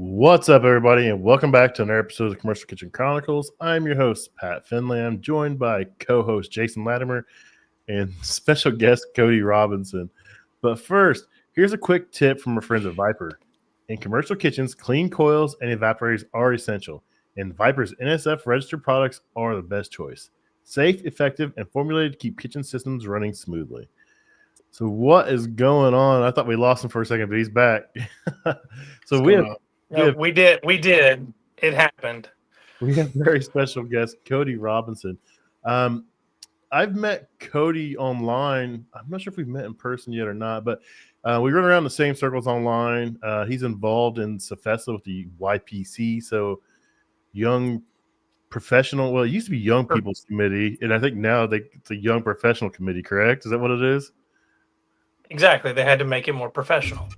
What's up, everybody, and welcome back to another episode of the Commercial Kitchen Chronicles. I'm your host, Pat Finlay. I'm joined by co-host Jason Latimer and special guest Cody Robinson. But first, here's a quick tip from our friends at Viper. In commercial kitchens, clean coils and evaporators are essential, and Viper's NSF-registered products are the best choice. Safe, effective, and formulated to keep kitchen systems running smoothly. So what is going on? I thought we lost him for a second, but he's back. So we did. It happened. We have very special guest, Cody Robinson. I've met Cody online. I'm not sure if we've met in person yet or not, but we run around the same circles online. He's involved in CFESA with the YPC, so Young Professional. Well, it used to be Young People's Committee, and I think now it's a Young Professional Committee, correct? Is that what it is? Exactly. They had to make it more professional.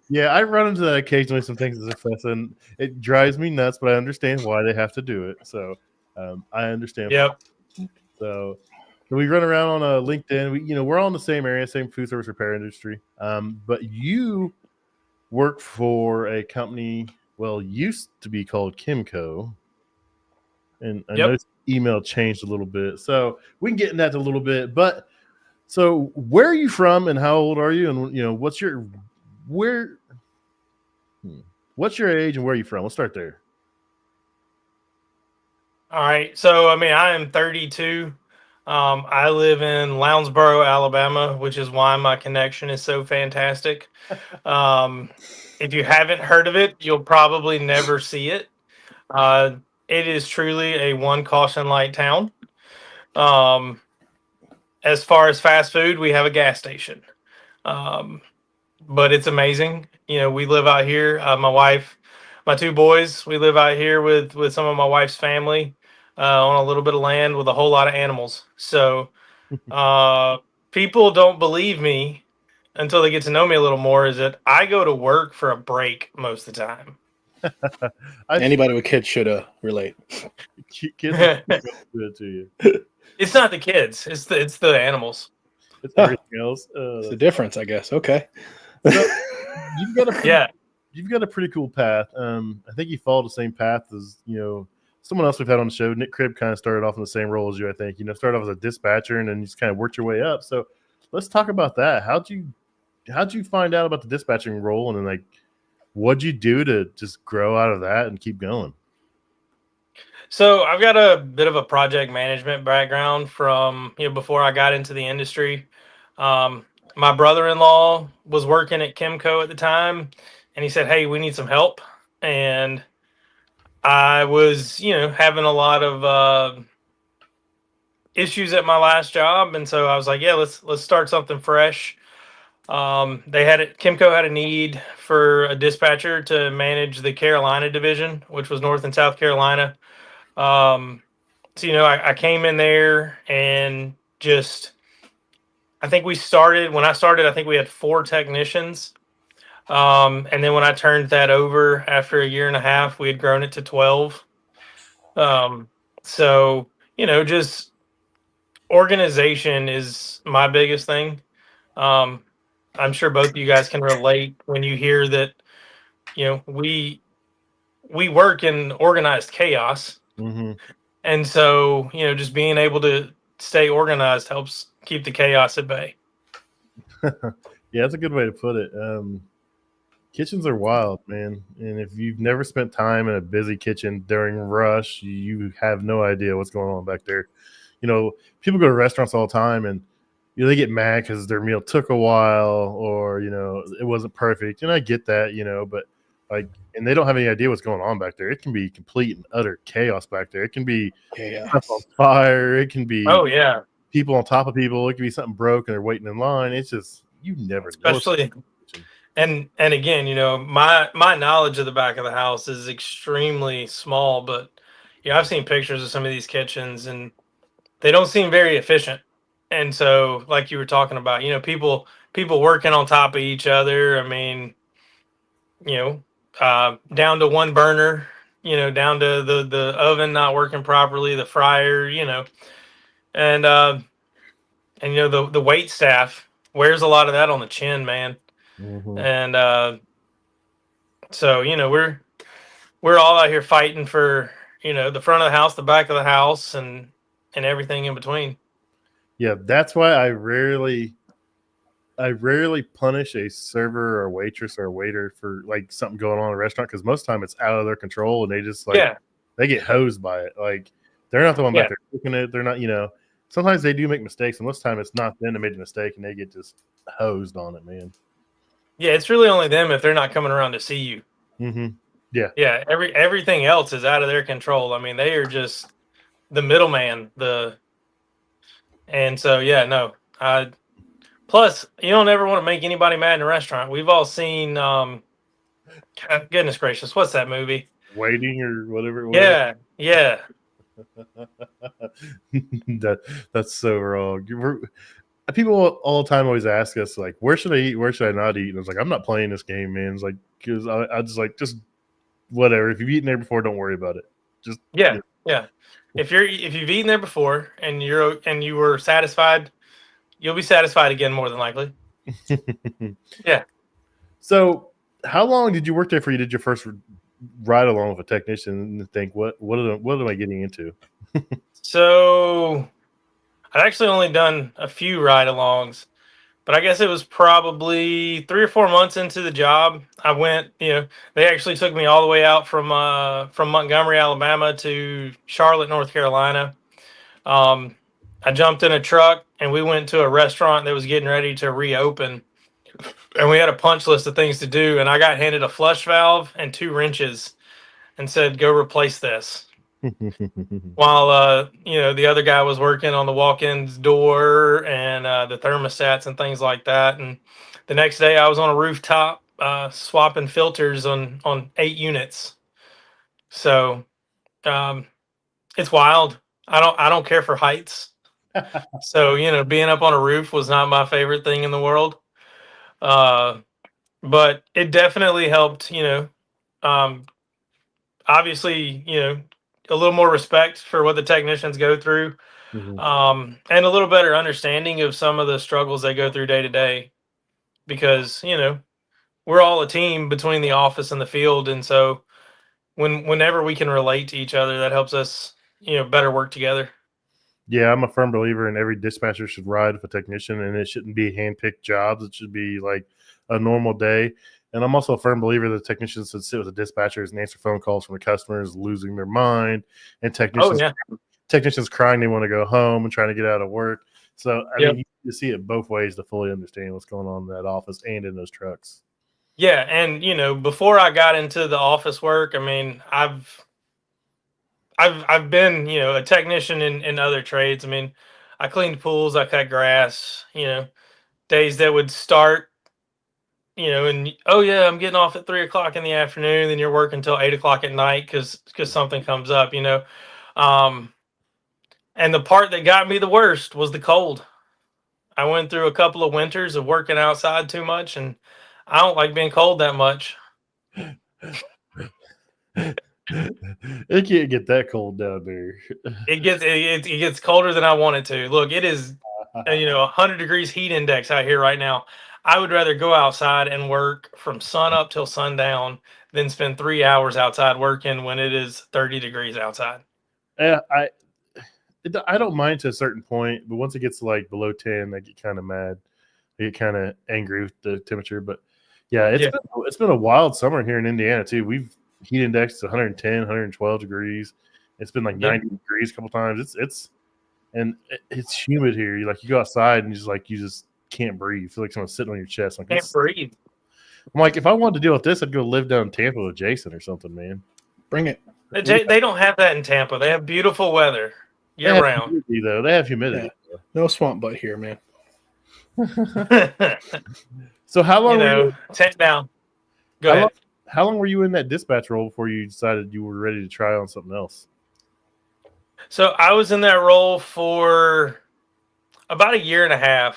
Yeah, I run into that occasionally. Some things as a professor, and it drives me nuts. But I understand why they have to do it. So I understand. Yep. So we run around on LinkedIn. We're all in the same area, same food service repair industry. But you work for a company. Well, used to be called Kimco, and I know email changed a little bit. So we can get into that a little bit. But so where are you from, and how old are you, and what's your age and where are you from? Let's start there. All right. So, I am 32. I live in Lounsboro, Alabama, which is why my connection is so fantastic. If you haven't heard of it, you'll probably never see it. It is truly a one caution light town. As far as fast food, we have a gas station. But it's amazing. We live out here. My wife, my two boys, we live out here with some of my wife's family on a little bit of land with a whole lot of animals. So people don't believe me until they get to know me a little more, is that I go to work for a break most of the time. Anybody with kids should relate. Kids are good to you. It's not the kids. It's the animals. It's everything else. It's the difference, I guess. Okay. So you've got a pretty cool path. I think you follow the same path as someone else we've had on the show. Nick Cribb kind of started off in the same role as you. I think started off as a dispatcher and then you just kind of worked your way up. So let's talk about that. How'd you find out about the dispatching role, and then what'd you do to just grow out of that and keep going? So I've got a bit of a project management background from before I got into the industry. My brother-in-law was working at Kimco at the time, and he said, "Hey, we need some help." And I was, having a lot of issues at my last job, and so I was like, "Yeah, let's start something fresh." Kimco had a need for a dispatcher to manage the Carolina division, which was North and South Carolina. I came in there and just. When I started, I think we had 4 technicians. And then when I turned that over after a year and a half, we had grown it to 12. Just organization is my biggest thing. I'm sure both of you guys can relate when you hear that, we work in organized chaos. Mm-hmm. And so, just being able to stay organized helps keep the chaos at bay. Yeah, that's a good way to put it. Kitchens are wild, man. And if you've never spent time in a busy kitchen during rush, you have no idea what's going on back there. People go to restaurants all the time and they get mad because their meal took a while or, it wasn't perfect. And I get that, but and they don't have any idea what's going on back there. It can be complete and utter chaos back there. It can be stuff on fire. It can be people on top of people. It can be something broke and they're waiting in line. It's just you never especially and again, my knowledge of the back of the house is extremely small, but I've seen pictures of some of these kitchens and they don't seem very efficient. And so, like you were talking about, people working on top of each other. Down to one burner, down to the oven not working properly, the fryer, and the wait staff wears a lot of that on the chin, man. Mm-hmm. And So, we're all out here fighting for, the front of the house, the back of the house, and everything in between. Yeah, that's why I rarely punish a server or waitress or a waiter for like something going on in a restaurant, because most of the time it's out of their control and they just they get hosed by it. Like they're not the one back there cooking it. They're not, sometimes they do make mistakes, and most of the time it's not them that made the mistake and they get just hosed on it, man. Yeah, it's really only them if they're not coming around to see you. Mm-hmm. Yeah. Yeah, everything else is out of their control. I mean, they are just the middleman. And so plus, you don't ever want to make anybody mad in a restaurant. We've all seen goodness gracious, what's that movie? Waiting or whatever it was. Yeah. That's so wrong. People all the time always ask us, like, where should I eat? Where should I not eat? And I was like, I'm not playing this game, man. It's like, because I just whatever. If you've eaten there before, don't worry about it. Just yeah. If you've eaten there before and you were satisfied, you'll be satisfied again more than likely. Yeah. So, how long did you work there before you did your first ride along with a technician and think, what am I getting into? So, I'd actually only done a few ride-alongs, but I guess it was probably 3 or 4 months into the job. I went, they actually took me all the way out from Montgomery, Alabama to Charlotte, North Carolina. I jumped in a truck and we went to a restaurant that was getting ready to reopen, and we had a punch list of things to do. And I got handed a flush valve and 2 wrenches and said, "Go replace this." While the other guy was working on the walk-ins door and the thermostats and things like that. And the next day I was on a rooftop swapping filters on 8 units. So it's wild. I don't care for heights. So being up on a roof was not my favorite thing in the world. But it definitely helped. Obviously, a little more respect for what the technicians go through, and a little better understanding of some of the struggles they go through day to day, because we're all a team between the office and the field, and so whenever we can relate to each other, that helps us better work together. Yeah, I'm a firm believer in every dispatcher should ride with a technician, and it shouldn't be hand-picked jobs. It should be like a normal day. And I'm also a firm believer that technicians should sit with the dispatchers and answer phone calls from the customers losing their mind, and technicians crying they want to go home and trying to get out of work. So I mean, you see it both ways to fully understand what's going on in that office and in those trucks. Yeah, and before I got into the office work, I mean, I've been a technician in other trades. I mean, I cleaned pools, I cut grass. Days that would start. And I'm getting off at 3 o'clock in the afternoon, and you're working until 8 o'clock at night because something comes up, and the part that got me the worst was the cold. I went through a couple of winters of working outside too much, and I don't like being cold that much. It can't get that cold down there. It gets colder than I want it to. Look, it is 100 degrees heat index out here right now. I would rather go outside and work from sun up till sundown than spend 3 hours outside working when it is 30 degrees outside. Yeah, I don't mind to a certain point, but once it gets like below 10, I get kind of mad. I get kind of angry with the temperature. But yeah, it's been a wild summer here in Indiana too. We've heat indexed 110, 112 degrees. It's been like 90 degrees a couple times. It's humid here. You go outside and you just can't breathe. You feel like someone's sitting on your chest. Like, can't breathe. I'm like, if I wanted to deal with this, I'd go live down in Tampa with Jason or something, man. Bring it. They don't have that in Tampa. They have beautiful weather year round. Though they have humidity. Yeah. No swamp butt here, man. So how long? Tent down. Go ahead. How long were you in that dispatch role before you decided you were ready to try on something else? So I was in that role for about 1.5 years.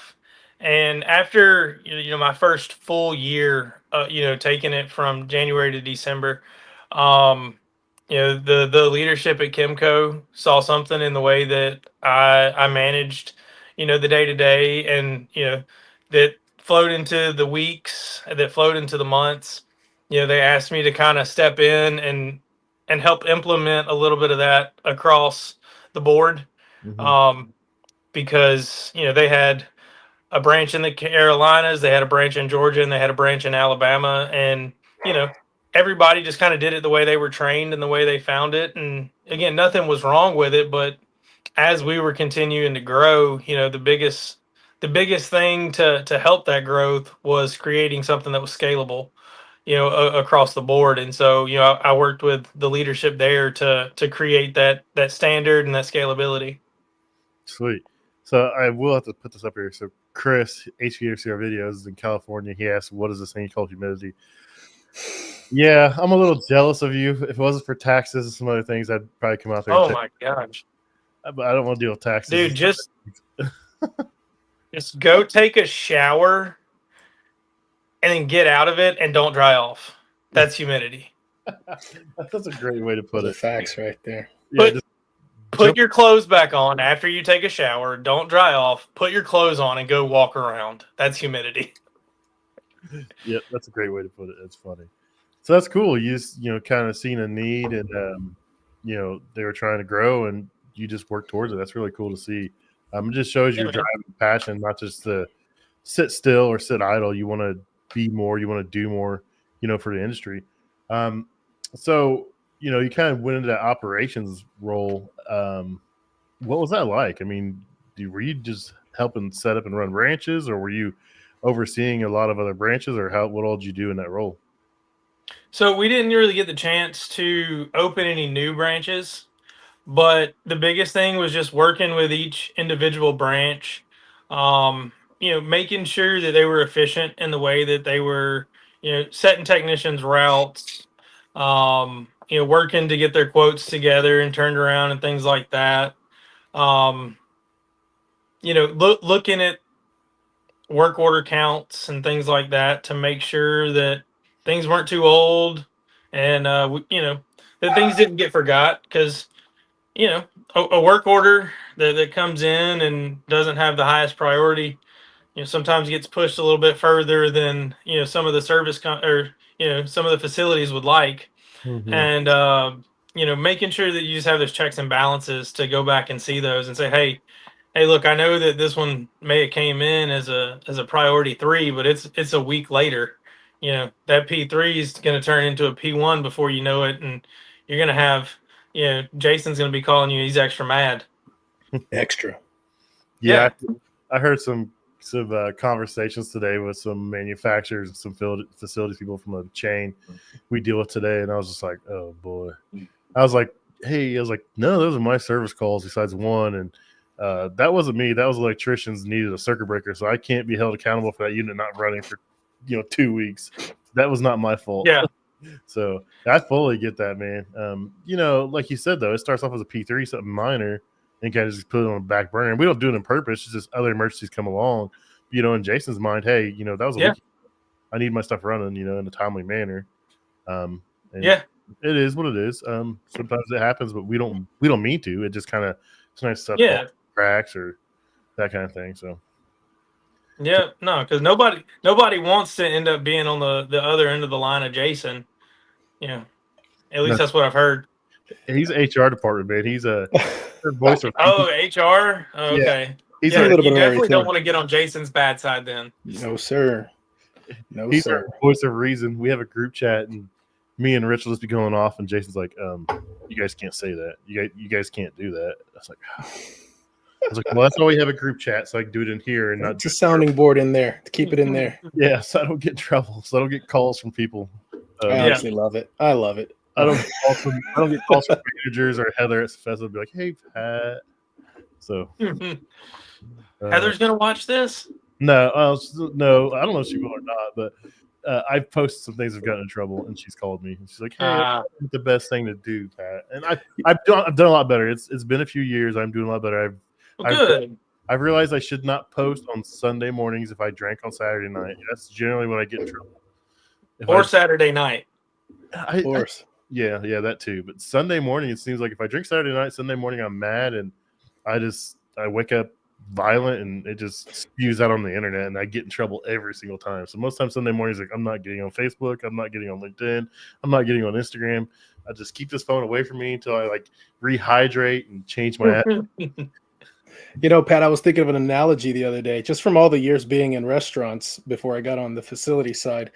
And after, my first full year, taking it from January to December, the leadership at Kimco saw something in the way that I managed, the day to day, and, that flowed into the weeks, that flowed into the months. they asked me to kind of step in and help implement a little bit of that across the board. Because they had a branch in the Carolinas, they had a branch in Georgia, and they had a branch in Alabama, and everybody just kind of did it the way they were trained and the way they found it. And again, nothing was wrong with it, but as we were continuing to grow, the biggest thing to help that growth was creating something that was scalable, across the board. And so, I worked with the leadership there to create that standard and that scalability. Sweet. So I will have to put this up here. So Chris, HVACR videos in California, he asked, what is this thing called humidity? Yeah, I'm a little jealous of you. If it wasn't for taxes and some other things, I'd probably come out there. Oh my gosh. But I don't want to deal with taxes. Dude, just go take a shower and then get out of it and don't dry off. That's humidity. That's a great way to put it. Facts right there. Yeah, Put your clothes back on after you take a shower. Don't dry off. Put your clothes on and go walk around. That's humidity. Yeah, that's a great way to put it. It's funny. So that's cool. You just, kind of seen a need and, they were trying to grow and you just work towards it. That's really cool to see. It just shows your drive and passion, not just to sit still or sit idle. You want to be more. You want to do more, for the industry. So, you kind of went into that operations role. What was that like? I mean, were you just helping set up and run branches, or were you overseeing a lot of other branches, or what all did you do in that role? So we didn't really get the chance to open any new branches, but the biggest thing was just working with each individual branch, making sure that they were efficient in the way that they were, setting technicians' routes, working to get their quotes together and turned around and things like that. Looking at work order counts and things like that to make sure that things weren't too old and, that things didn't get forgot, because, a work order that comes in and doesn't have the highest priority, sometimes gets pushed a little bit further than, some of the some of the facilities would like. Mm-hmm. And, making sure that you just have those checks and balances to go back and see those and say, hey, look, I know that this one may have came in as a priority 3, but it's a week later. That P3 is going to turn into a P1 before you know it, and you're going to have, Jason's going to be calling you. He's extra mad. Extra. Yeah. I heard some conversations today with some manufacturers and some facilities people from a chain we deal with today, and I was just like, oh boy. I was like, no, those are my service calls besides one, and that wasn't me. That was electricians needed a circuit breaker, so I can't be held accountable for that unit not running for 2 weeks. That was not my fault. Yeah. So I fully get that, man. Like you said though, it starts off as a P3, something minor, and kind of just put it on the back burner. And we don't do it on purpose. It's just other emergencies come along. In Jason's mind, hey, that was a week. I need my stuff running, in a timely manner. It is what it is. Sometimes it happens, but we don't mean to. It just kind of sometimes stuff cracks or that kind of thing. So no, because nobody wants to end up being on the other end of the line of Jason. At least that's what I've heard. He's HR department, man. He's a voice of HR. Oh, okay. He's a little bit. You definitely don't want to get on Jason's bad side, then. No, sir. He's our voice of reason. We have a group chat, and me and Rich will just be going off, and Jason's like, "You guys can't say that. You guys can't do that." I was like, well, that's why we have a group chat, so I can do it in here and not just a sounding board in there to keep it in there. Yeah, so I don't get in trouble, so I don't get calls from people. I honestly love it. I love it. I don't get calls from managers or Heather at CFESA be like, "Hey, Pat." So Heather's gonna watch this? No, I don't know if she will or not, but I've posted some things that have gotten in trouble, and she's called me. And she's like, "Hey, it's the best thing to do, Pat." And I've done a lot better. It's been a few years. I'm doing a lot better. Good. I've realized I should not post on Sunday mornings if I drank on Saturday night. That's generally when I get in trouble. Or Saturday night. Of course. Yeah, that too. But Sunday morning, it seems like if I drink Saturday night, Sunday morning, I'm mad, and I wake up violent and it just spews out on the internet, and I get in trouble every single time. So most times Sunday mornings, like, I'm not getting on Facebook, I'm not getting on LinkedIn, I'm not getting on Instagram. I just keep this phone away from me until I like rehydrate and change my You know, Pat, I was thinking of an analogy the other day, just from all the years being in restaurants before I got on the facility side,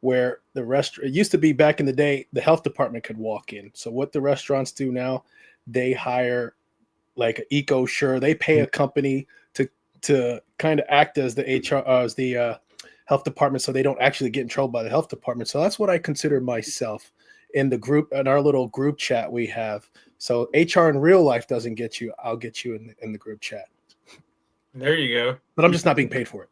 where the restaurant, it used to be back in the day, the health department could walk in. So what the restaurants do now, they hire like EcoSure, they pay a company to kind of act as the HR, as the health department, so they don't actually get in trouble by the health department. So that's what I consider myself in the group, in our little group chat we have. So HR in real life doesn't get you, I'll get you in the group chat. There you go. But I'm just not being paid for it.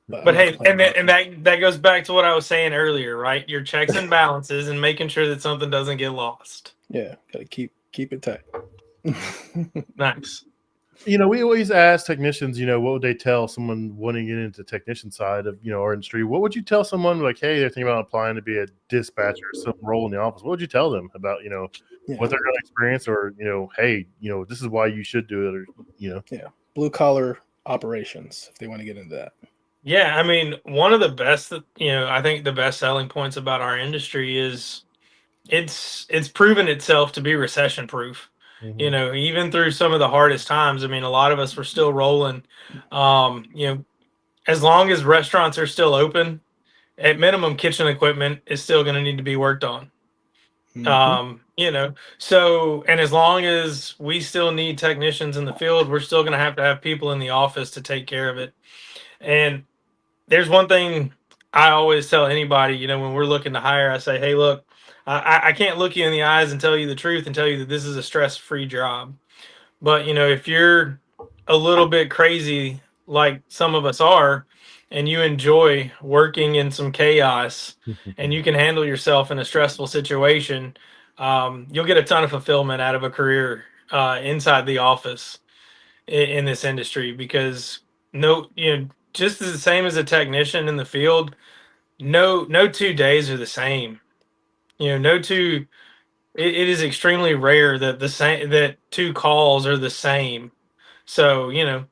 But hey, and that goes back to what I was saying earlier, right? Your checks and balances and making sure that something doesn't get lost. Yeah, gotta keep it tight. Nice. You know, we always ask technicians, you know, what would they tell someone wanting to get into the technician side of, you know, our industry? What would you tell someone like, hey, they're thinking about applying to be a dispatcher, some role in the office? What would you tell them about, you know, what they're going to experience, or, you know, hey, you know, this is why you should do it, or, you know? Yeah, blue collar operations, if they want to get into that. Yeah, I mean, one of the best, you know, I think the best selling points about our industry is it's proven itself to be recession proof. You know, even through some of the hardest times, I mean, a lot of us were still rolling. You know, as long as restaurants are still open, at minimum, kitchen equipment is still going to need to be worked on. You know, so, and as long as we still need technicians in the field, we're still going to have people in the office to take care of it. And there's one thing I always tell anybody, you know, when we're looking to hire, I say, hey, look, I can't look you in the eyes and tell you the truth and tell you that this is a stress-free job. But, you know, if you're a little bit crazy like some of us are, and you enjoy working in some chaos and you can handle yourself in a stressful situation, you'll get a ton of fulfillment out of a career inside the office in this industry, because no, you know, just the same as a technician in the field, no 2 days are the same. You know, no two. It is extremely rare that the same that two calls are the same. So, you know,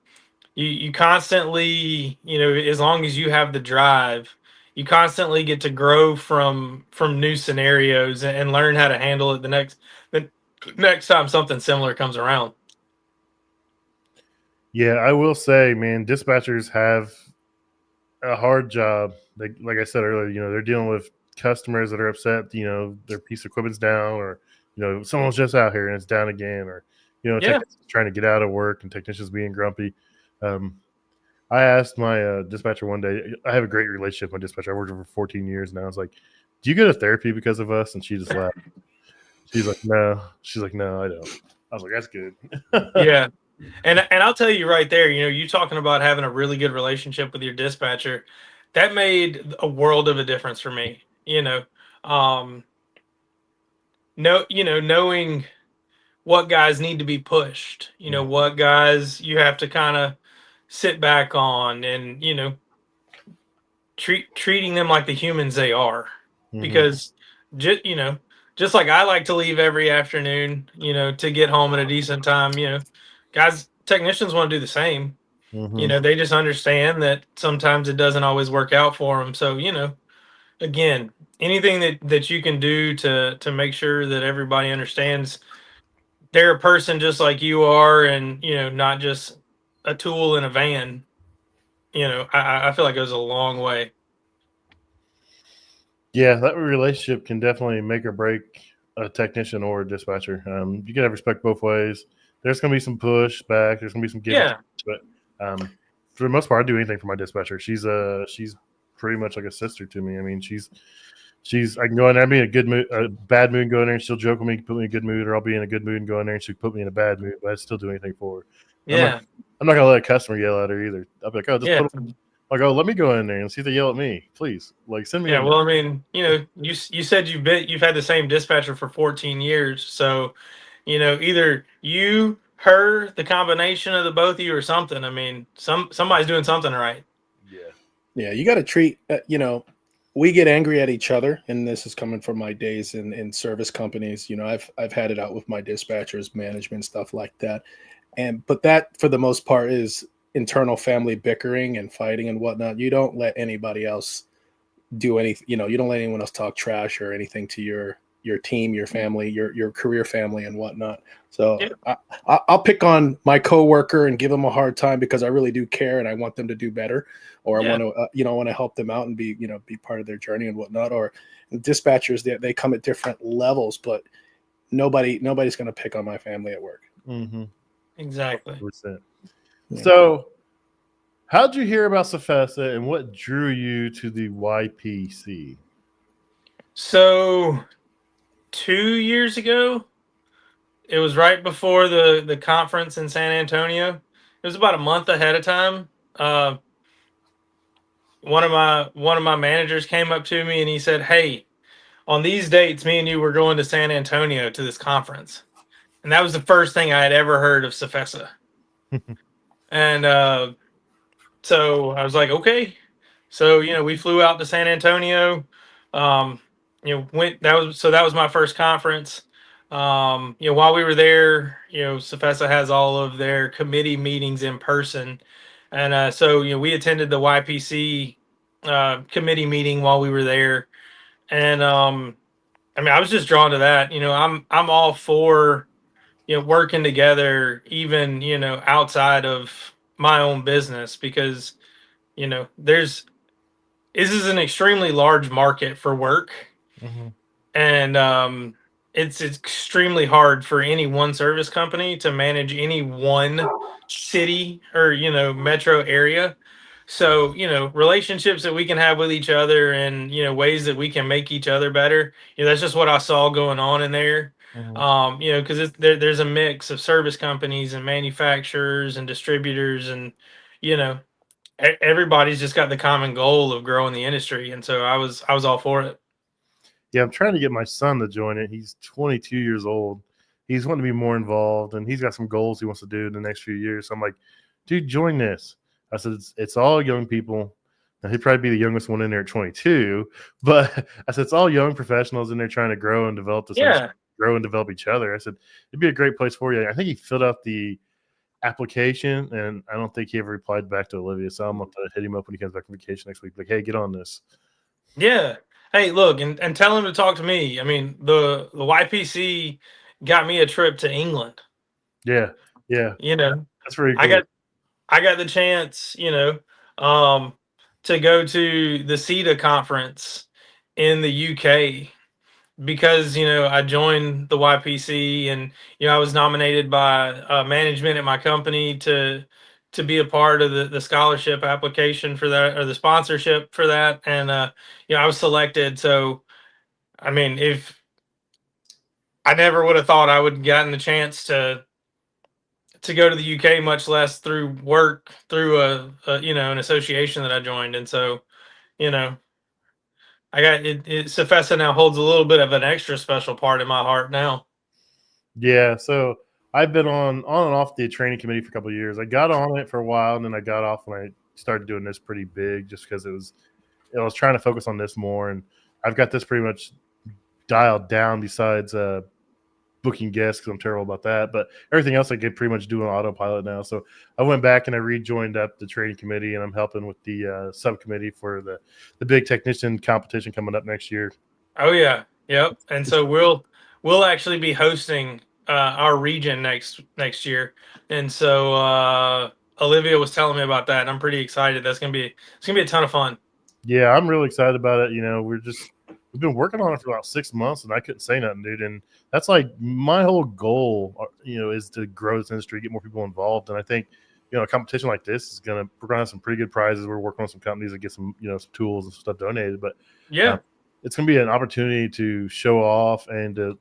you constantly, you know, as long as you have the drive, you constantly get to grow from new scenarios and learn how to handle it the next time something similar comes around. Yeah, I will say, man, dispatchers have a hard job. Like I said earlier, you know, they're dealing with customers that are upset, you know, their piece of equipment's down, or, you know, someone's just out here and it's down again, or, you know, technicians trying to get out of work and technicians being grumpy. I asked my dispatcher one day, I have a great relationship with my dispatcher. I worked with her for 14 years now. I was like, do you go to therapy because of us? And she just laughed. She's like, no. She's like, no, I don't. I was like, that's good. Yeah. And I'll tell you right there, you know, you talking about having a really good relationship with your dispatcher, that made a world of a difference for me. You know, knowing what guys need to be pushed, you know, what guys you have to kind of sit back on, and, you know, treating them like the humans they are, because you know, just like I like to leave every afternoon, you know, to get home at a decent time, you know, technicians want to do the same. You know, they just understand that sometimes it doesn't always work out for them. So, you know, again, anything that you can do to make sure that everybody understands they're a person just like you are, and, you know, not just a tool in a van, you know, I feel like it goes a long way. Yeah, that relationship can definitely make or break a technician or a dispatcher. You gotta respect both ways. There's gonna be some pushback. There's gonna be some give, but for the most part, I do anything for my dispatcher. She's pretty much like a sister to me. I mean, she's I can go in there, I'll be in a good mood, a bad mood, and go in there, and she'll joke with me, put me in a good mood, or I'll be in a good mood and go in there, and she'll put me in a bad mood, but I'd still do anything for her. Yeah, I'm not gonna let a customer yell at her either. I'll be like, oh, just yeah. put them. Like, oh, let me go in there and see if they yell at me, please. Like, send me. Yeah, well, I mean, you know, you said you've had the same dispatcher for 14 years, so, you know, either you, her, the combination of the both of you, or something. I mean, somebody's doing something right. Yeah, you got to treat. You know, we get angry at each other, and this is coming from my days in service companies. You know, I've had it out with my dispatchers, management, stuff like that, but that for the most part is internal family bickering and fighting and whatnot, you don't let anybody else do anything. You don't let anyone else talk trash or anything to your team, your family, your career family and whatnot. So Yeah. I'll pick on my coworker and give them a hard time because I really do care and I want them to do better, or I want to want to help them out and be part of their journey and whatnot. Or dispatchers, they come at different levels, but nobody's going to pick on my family at work. Mm-hmm. Exactly. 100%. So, how'd you hear about CFESA and what drew you to the YPC? So 2 years ago, it was right before the conference in San Antonio. It was about a month ahead of time. One of my managers came up to me and he said, "Hey, on these dates, me and you were going to San Antonio to this conference." And that was the first thing I had ever heard of CFESA. And so I was like, okay. So, we flew out to San Antonio. That was my first conference. While we were there, CFESA has all of their committee meetings in person. And so, we attended the YPC committee meeting while we were there. And I was just drawn to that. I'm all for working together, even outside of my own business, because this is an extremely large market for work. Mm-hmm. And it's extremely hard for any one service company to manage any one city or metro area. So relationships that we can have with each other and ways that we can make each other better, that's just what I saw going on in there. Mm-hmm. Because there's a mix of service companies and manufacturers and distributors, and everybody's just got the common goal of growing the industry, and so I was all for it. Yeah, I'm trying to get my son to join it. He's 22 years old. He's wanting to be more involved, and he's got some goals he wants to do in the next few years. So I'm like, dude, join this. I said, it's all young people. Now, he'd probably be the youngest one in there at 22, but I said, it's all young professionals in there trying to grow and develop this industry, grow and develop each other. I said, it'd be a great place for you. I think he filled out the application, and I don't think he ever replied back to Olivia. So I'm going to hit him up when he comes back from vacation next week. Like, hey, get on this. Yeah. Hey, look, and tell him to talk to me. I mean, the YPC got me a trip to England. Yeah. Yeah. That's very cool. I got the chance, to go to the CETA conference in the UK because I joined the YPC, and I was nominated by management at my company to be a part of the scholarship application for that, or the sponsorship for that, and I was selected. So I mean, if I never would have thought I would have gotten the chance to go to the UK, much less through work, through an association that I joined. And so I got it. CFESA now holds a little bit of an extra special part in my heart now. Yeah, so I've been on and off the training committee for a couple of years. I got on it for a while, and then I got off when I started doing this pretty big, just because I was trying to focus on this more, and I've got this pretty much dialed down. Besides booking guests, because I'm terrible about that, but everything else I can pretty much do on autopilot now. So I went back and I rejoined up the training committee, and I'm helping with the subcommittee for the big technician competition coming up next year. Oh yeah, yep. And so we'll actually be hosting our region next year, and so Olivia was telling me about that, and I'm pretty excited. It's gonna be a ton of fun. Yeah, I'm really excited about it. We've been working on it for about 6 months, and I couldn't say nothing, dude. And that's like my whole goal, is to grow this industry, get more people involved. And I think, a competition like this we're gonna have some pretty good prizes. We're working on some companies that get some, some tools and stuff donated. But yeah, it's gonna be an opportunity to show off and to,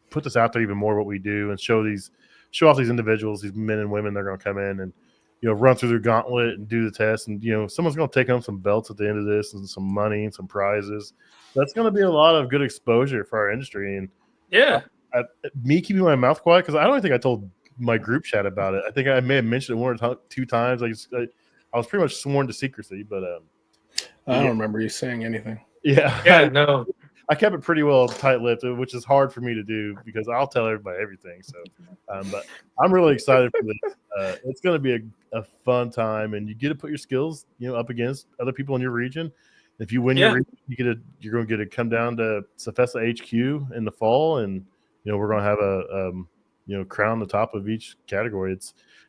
put this out there even more, what we do, and show off these individuals, these men and women that are gonna come in and run through their gauntlet and do the test. And, someone's going to take home some belts at the end of this and some money and some prizes. That's going to be a lot of good exposure for our industry. And yeah, me keeping my mouth quiet, because I don't think I told my group chat about it. I think I may have mentioned it one or two times. I was pretty much sworn to secrecy, but I don't remember you saying anything. Yeah. Yeah, no. I kept it pretty well tight-lipped, which is hard for me to do because I'll tell everybody everything. So, but I'm really excited for this. It's going to be a fun time, and you get to put your skills, up against other people in your region. If you win your region, you're going to get to come down to CFESA HQ in the fall, and we're going to have a crown the top of each category.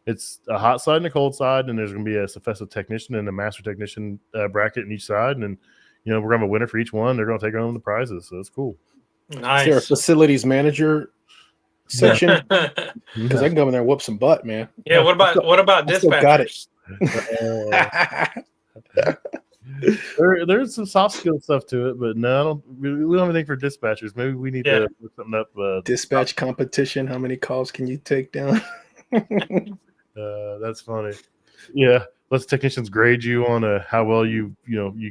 It's a hot side and a cold side, and there's going to be a CFESA technician and a master technician bracket in each side, and we're going to have a winner for each one. They're going to take home the prizes, so it's cool. Nice. Is there a facilities manager section? Because I can go in there and whoop some butt, man. Yeah. What about dispatchers? There's some soft skill stuff to it, but no, we don't have anything for dispatchers. Maybe we need to put something up. Dispatch competition. How many calls can you take down? That's funny. Yeah, let's technicians grade you on how well you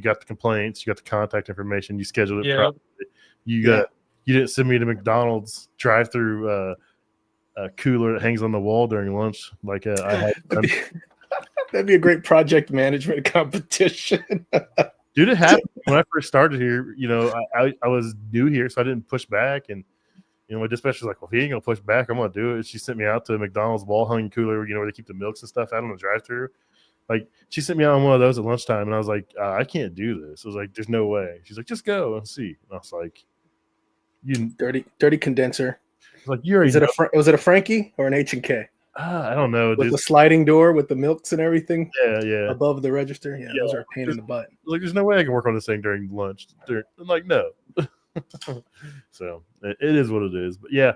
got the complaints, you got the contact information, you scheduled it properly. You didn't send me to McDonald's drive-through cooler that hangs on the wall during lunch like I had. That'd be a great project management competition. Dude, it happened when I first started here. I was new here, so I didn't push back. And, my dispatcher's like, well, if he ain't going to push back, I'm going to do it. She sent me out to a McDonald's wall-hung cooler, where they keep the milks and stuff out on the drive-through. Like, she sent me out on one of those at lunchtime, and I was like, I can't do this. I was like, there's no way. She's like, just go and see. And I was like, you dirty condenser. Like, you already was it a Frankie or an H&K? I don't know. With the sliding door with the milks and everything. Yeah. Above the register. Yeah, those are a pain in the butt. Like, there's no way I can work on this thing during lunch. I'm like, no. So it is what it is. But yeah,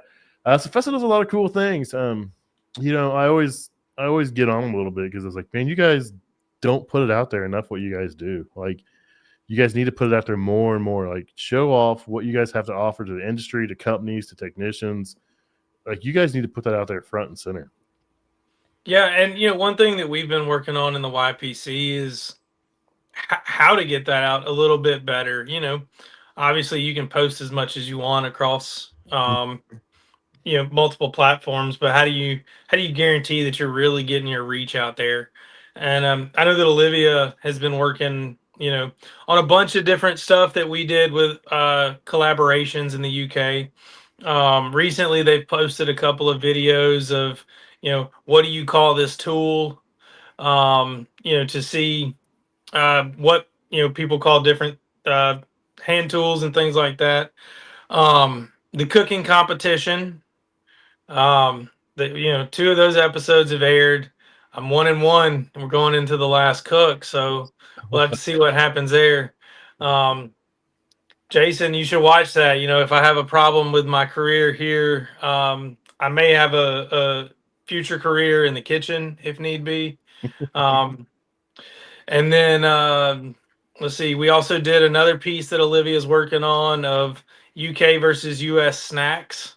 CFESA does a lot of cool things. I always get on them a little bit because I was like, man, you guys don't put it out there enough what you guys do. Like, you guys need to put it out there more and more. Like, show off what you guys have to offer to the industry, to companies, to technicians. Like, you guys need to put that out there front and center. Yeah, and one thing that we've been working on in the YPC is how to get that out a little bit better. Obviously you can post as much as you want across multiple platforms, but how do you guarantee that you're really getting your reach out there? And I know that Olivia has been working on a bunch of different stuff that we did with collaborations in the UK. Recently they've posted a couple of videos of what do you call this tool, to see what people call different hand tools and things like that. The cooking competition, two of those episodes have aired. I'm 1-1 and we're going into the last cook, so we'll have to see what happens there. Jason, you should watch that. If I have a problem with my career here, I may have a future career in the kitchen if need be. And then let's see, we also did another piece that Olivia's working on of UK versus US snacks,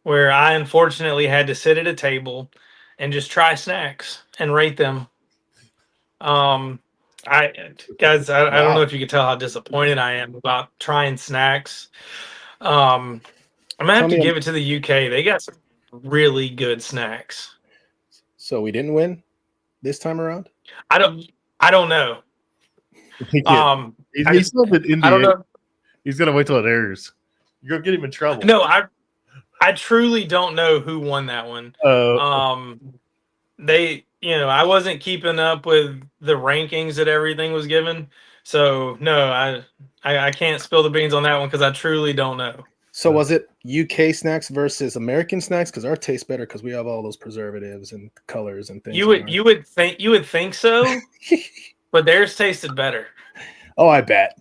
where I unfortunately had to sit at a table and just try snacks and rate them. I don't know if you can tell how disappointed I am about trying snacks. I'm gonna have to give it to the UK. They got some really good snacks. So we didn't win this time around? I don't know. He's still in India. I don't know. He's gonna wait till it airs. You're gonna get him in trouble. No, I truly don't know who won that one. I wasn't keeping up with the rankings that everything was given. So no, I can't spill the beans on that one because I truly don't know. So was it UK snacks versus American snacks? Because our tastes better because we have all those preservatives and colors and things. You would think so, but theirs tasted better. Oh, I bet.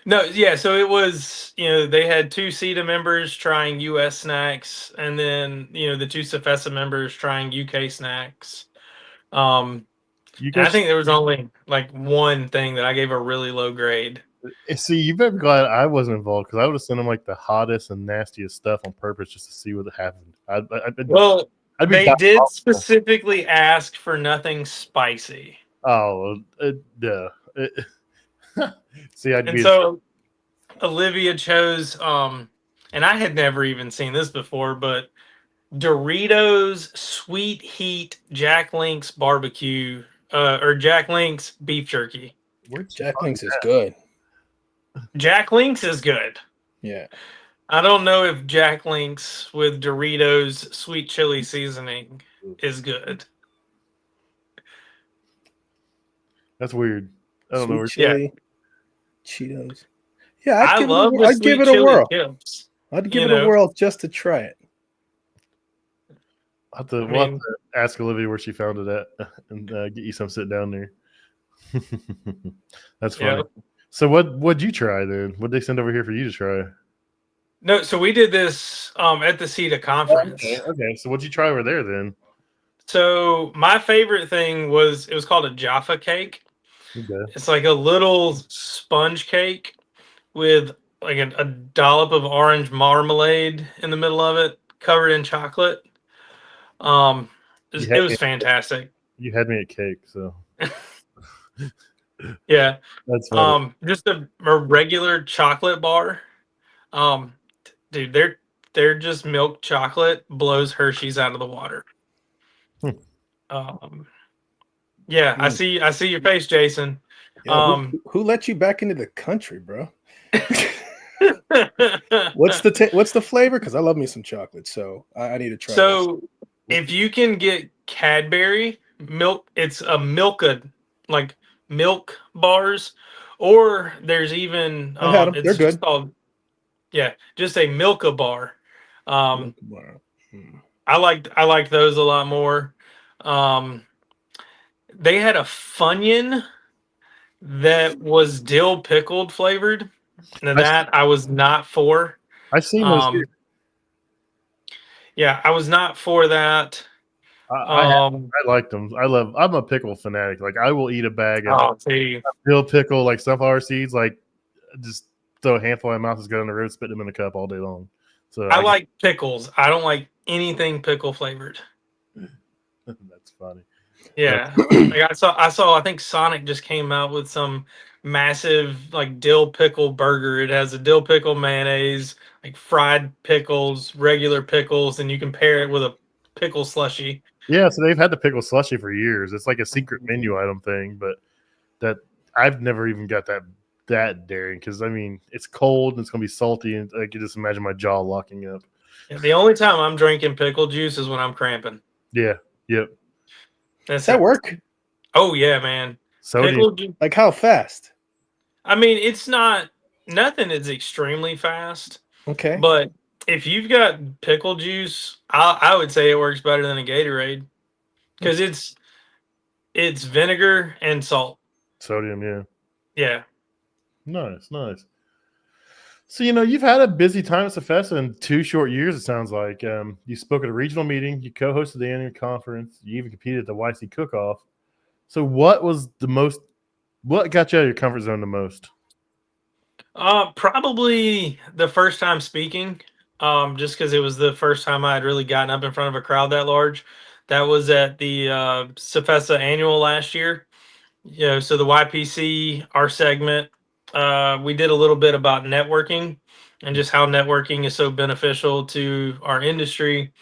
No, yeah. So it was, they had 2 CETA members trying US snacks, and then the 2 CFESA members trying UK snacks. I think there was only like one thing that I gave a really low grade. See, you better be glad I wasn't involved because I would have sent them like the hottest and nastiest stuff on purpose just to see what happened. They did specifically ask for nothing spicy. Oh, yeah. See, Olivia chose, and I had never even seen this before, but Doritos Sweet Heat Jack Link's barbecue, or Jack Link's beef jerky. Jack Link's is good. Jack Link's is good. Yeah. I don't know if Jack Link's with Doritos sweet chili seasoning is good. That's weird. I don't know. Sweet Where, chili, Cheetos. Yeah, I love the I'd give sweet it a chili whirl. chips. I'd give You it a know, whirl just to try it. we'll have to ask Olivia where she found it at and get you some sit down there. That's funny. Yeah. So what'd you try then? What'd they send over here for you to try? No, so we did this at the CETA conference. Okay. So what'd you try over there then? So my favorite thing was it was called a Jaffa cake. Okay. It's like a little sponge cake with like a dollop of orange marmalade in the middle of it, covered in chocolate. It was fantastic. You had me at cake, so Yeah. that's funny. Just a regular chocolate bar. Dude, they're just milk chocolate blows Hershey's out of the water. Yeah, I see your face, Jason. Yo, who let you back into the country, bro? What's the flavor? Because I love me some chocolate, so I need to try. So if you can get Cadbury milk, it's a Milka, like milk bars, or there's even I've had them. it's They're just good. called just a Milka bar. Milka bar. I like those a lot more. They had a Funyun that was dill pickled flavored. Now that I was not for. I've seen those here. Yeah, I was not for that. I liked them. I'm a pickle fanatic. Like I will eat a bag of dill pickle, like sunflower seeds, like just throw a handful in my mouth, just go on the road, spit them in a cup all day long. So I like pickles. I don't like anything pickle flavored. That's funny. Yeah, like I saw. I think Sonic just came out with some massive like dill pickle burger. It has a dill pickle mayonnaise, like fried pickles, regular pickles, and you can pair it with a pickle slushy. Yeah, so they've had the pickle slushy for years. It's like a secret menu item thing, but that I've never even got that daring because I mean it's cold and it's gonna be salty and I can just imagine my jaw locking up. Yeah, the only time I'm drinking pickle juice is when I'm cramping. Yeah. Yep. Does that work? Oh yeah, man. Sodium. Like how fast? I mean, it's nothing is extremely fast. Okay. But if you've got pickle juice, I would say it works better than a Gatorade because it's vinegar and salt. Sodium, yeah. Yeah. Nice. So, you've had a busy time at CFESA in 2 short years, it sounds like. You spoke at a regional meeting. You co-hosted the annual conference. You even competed at the YC cook-off. So what got you out of your comfort zone the most? Probably the first time speaking, just because it was the first time I had really gotten up in front of a crowd that large. That was at the CFESA Annual last year. So the YPC, our segment, we did a little bit about networking and just how networking is so beneficial to our industry.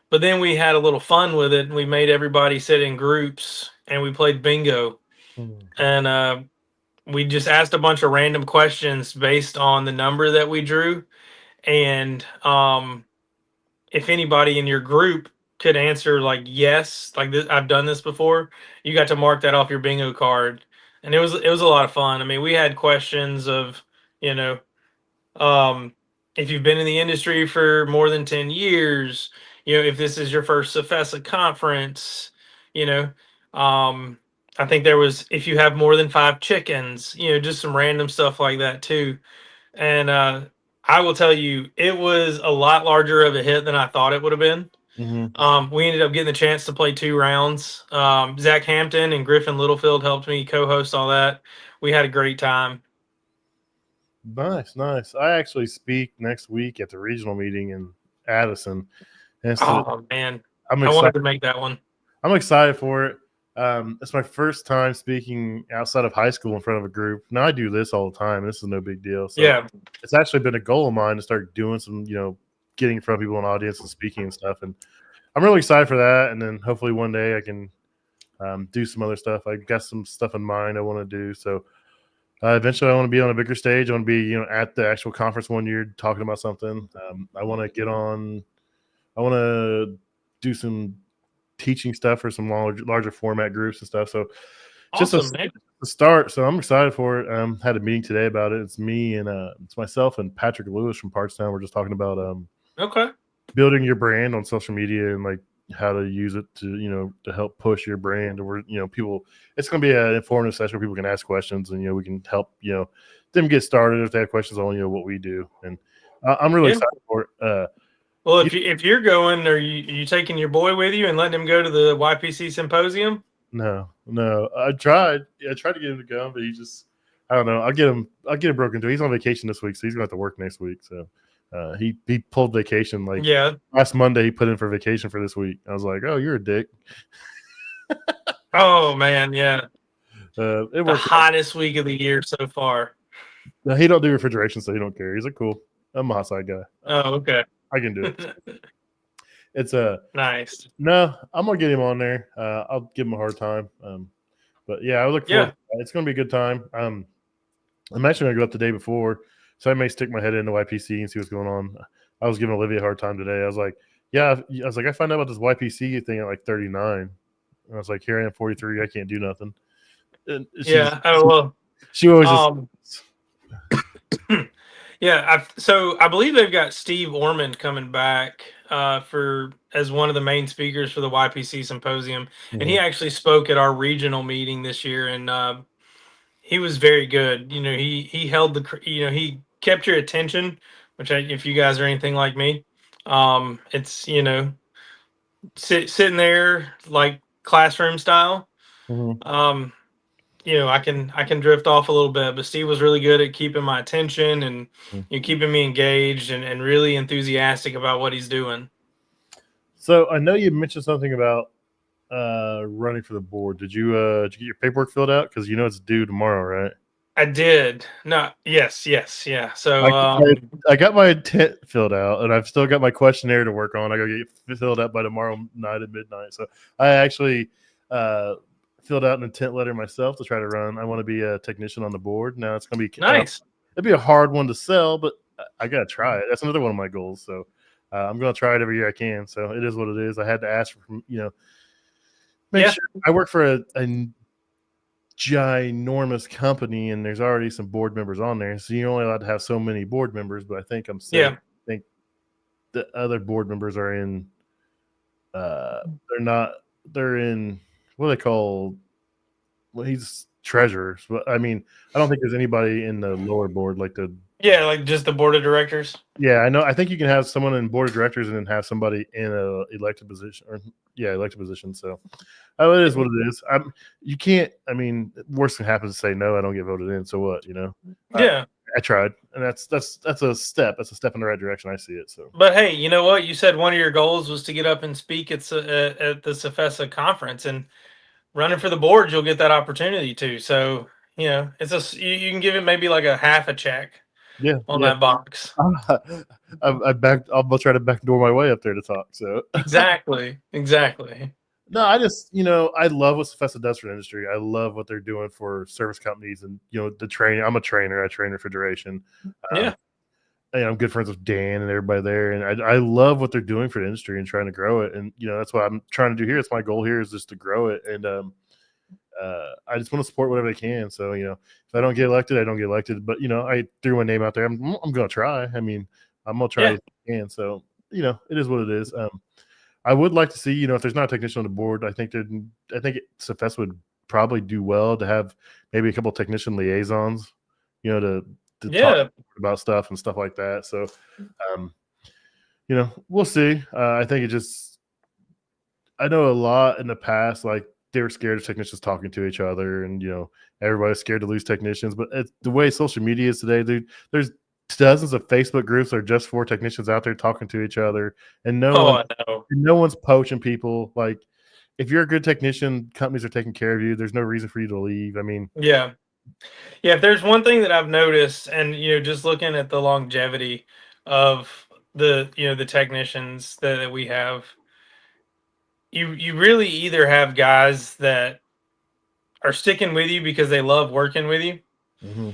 But then we had a little fun with it, and we made everybody sit in groups, and we played bingo. And we just asked a bunch of random questions based on the number that we drew. And if anybody in your group could answer like yes, like this, I've done this before, you got to mark that off your bingo card. And it was a lot of fun. I mean, we had questions of, you know, if you've been in the industry for more than 10 years, if this is your first CFESA conference, you know, I think there was, if you have more than 5 chickens, just some random stuff like that too. And I will tell you, it was a lot larger of a hit than I thought it would have been. Mm-hmm. We ended up getting the chance to play 2 rounds. Zach Hampton and Griffin Littlefield helped me co-host all that. We had a great time. Nice. I actually speak next week at the regional meeting in Addison. And oh man, I wanted to make that one. I'm excited for it. It's my first time speaking outside of high school in front of a group. Now I do this all the time. This is no big deal. So yeah, it's actually been a goal of mine to start doing some, getting in front of people in audience and speaking and stuff. And I'm really excited for that. And then hopefully one day I can do some other stuff. I got some stuff in mind I want to do. So Eventually, I want to be on a bigger stage. I want to be, at the actual conference one year talking about something. I want to get on. I want to do some teaching stuff for some larger format groups and stuff. So, just Awesome, man. a start. So I'm excited for it. Had a meeting today about it. It's me and it's myself and Patrick Lewis from Partstown. We're just talking about Okay. building your brand on social media and like how to use it to to help push your brand. Or people. It's going to be an informative session where people can ask questions and we can help them get started if they have questions on what we do. And I'm really excited for it. Well, if you're going, are you taking your boy with you and letting him go to the YPC symposium? No. I tried. Yeah, I tried to get him to come, but I don't know. I'll get him broken through. He's on vacation this week, so he's going to have to work next week. So he pulled vacation last Monday. He put in for vacation for this week. I was like, oh, you're a dick. Oh man, yeah. It the was hottest week of the year so far. No, he don't do refrigeration, so he don't care. He's like, cool. I'm a hot side guy. Oh, okay. I can do it. It's nice. No, I'm gonna get him on there. I'll give him a hard time. But yeah, I look forward. It's gonna be a good time. I'm actually gonna go up the day before, so I may stick my head into YPC and see what's going on. I was giving Olivia a hard time today. I was like, I found out about this YPC thing at like 39. And I was like, here I am 43. I can't do nothing. And she always yeah. So I believe they've got Steve Ormond coming back as one of the main speakers for the YPC symposium, and he actually spoke at our regional meeting this year, and he was very good. He held he kept your attention, which if you guys are anything like me, it's sitting there like classroom style. I can drift off a little bit, but Steve was really good at keeping my attention and keeping me engaged and really enthusiastic about what he's doing. So I know you mentioned something about running for the board. Did you get your paperwork filled out? Because it's due tomorrow, right? I did. No. Yes. Yeah. So I got my intent filled out, and I've still got my questionnaire to work on. I gotta get filled out by tomorrow night at midnight. So I actually filled out an intent letter myself to try to run. I want to be a technician on the board. Now it's gonna be nice. It'd be a hard one to sell, but I gotta try it. That's another one of my goals. So I'm gonna try it every year I can. So it is what it is. I had to ask for make sure I work for a ginormous company, and there's already some board members on there, so you're only allowed to have so many board members. But I think I'm safe. Yeah. I think the other board members are in they're in what are they called? Well, he's treasurers, but I mean, I don't think there's anybody in the lower board like like just the board of directors. Yeah, I know. I think you can have someone in board of directors and then have somebody in a elected position, elected position. So, it is what it is. You can't. I mean, worst can happen is say no. I don't get voted in. So what? Yeah. I tried, and that's a step. That's a step in the right direction. I see it. So, but hey, you know what? You said one of your goals was to get up and speak at the CFESA conference, and running for the board, you'll get that opportunity too. So, it's you can give it maybe like a half a check. On that box. I'll try to backdoor my way up there to talk. So exactly. No, I just I love what CFESA does for the industry. I love what they're doing for service companies and the training. I'm a trainer. I train refrigeration. I'm good friends with Dan and everybody there, and I love what they're doing for the industry and trying to grow it. And that's what I'm trying to do here. It's my goal here is just to grow it, and I just want to support whatever they can. So, if I don't get elected, I don't get elected. But, I threw my name out there. I'm going to try. I mean, I'm going to try as I can. So, it is what it is. I would like to see, if there's not a technician on the board, I think CFESA would probably do well to have maybe a couple of technician liaisons, to talk about stuff and stuff like that. So, we'll see. I think I know a lot in the past, like, they were scared of technicians talking to each other, and everybody's scared to lose technicians. But the way social media is today, dude, there's dozens of Facebook groups that are just for technicians out there talking to each other, and no one's poaching people. Like, if you're a good technician, companies are taking care of you. There's no reason for you to leave. I mean, yeah. If there's one thing that I've noticed, and just looking at the longevity of the the technicians that we have. You really either have guys that are sticking with you because they love working with you, Mm-hmm.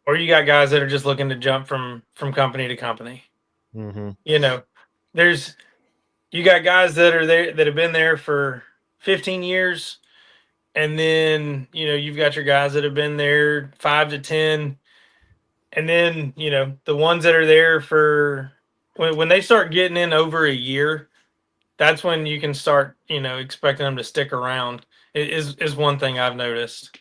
or you got guys that are just looking to jump from company to company. Mm-hmm. You know, you got guys that are there that have been there for 15 years, and then you've got your guys that have been there 5 to 10, and then the ones that are there for when they start getting in over a year, that's when you can start expecting them to stick around. It is one thing I've noticed.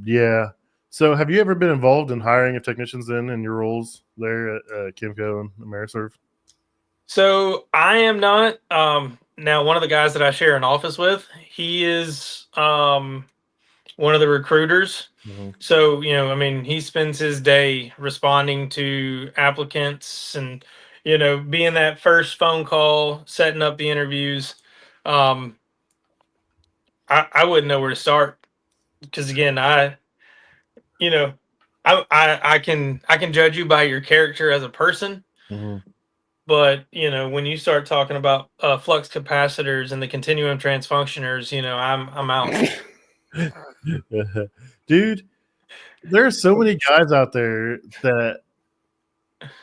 Yeah. So, have you ever been involved in hiring of technicians in your roles there at Kimco and AmeriServe? So I am not. Now, one of the guys that I share an office with, he is one of the recruiters. Mm-hmm. So, I mean, he spends his day responding to applicants and, being that first phone call, setting up the interviews. I wouldn't know where to start because, again, you know, I can judge you by your character as a person. Mm-hmm. But when you start talking about flux capacitors and the continuum transfunctioners, I'm out. Dude, there are so many guys out there that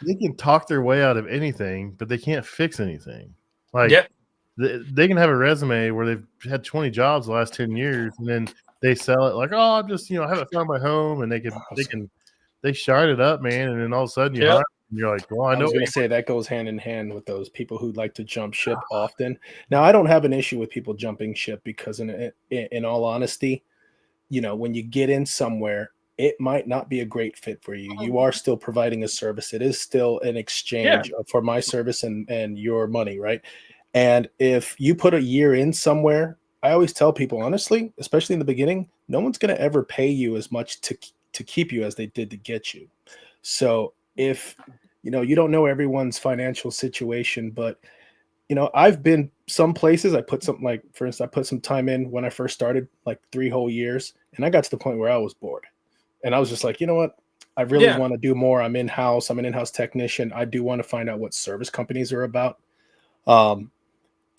they can talk their way out of anything, but they can't fix anything. Like Yeah, they can have a resume where they've had 20 jobs the last 10 years, and then they sell it like, oh, I'm just I haven't found my home, and they shine it up, man, and then all of a sudden you yeah, hire, and you're like, well, I I know. was going to say that goes hand in hand with those people who like to jump ship often. Now, I don't have an issue with people jumping ship because, in all honesty, when you get in somewhere, it might not be a great fit for you. You are still providing a service. It is still an yeah, exchange for my service and your money, right? And if you put a year in somewhere, I always tell people, honestly, especially in the beginning, no one's going to ever pay you as much to keep you as they did to get you. So if you don't know everyone's financial situation, but I've been some places. I put something like, for instance, I put some time in when I first started, like 3 whole years, and I got to the point where I was bored, and I was just like, you know what, I really yeah, want to do more. I'm in-house. I'm an in-house technician. I do want to find out what service companies are about. Um,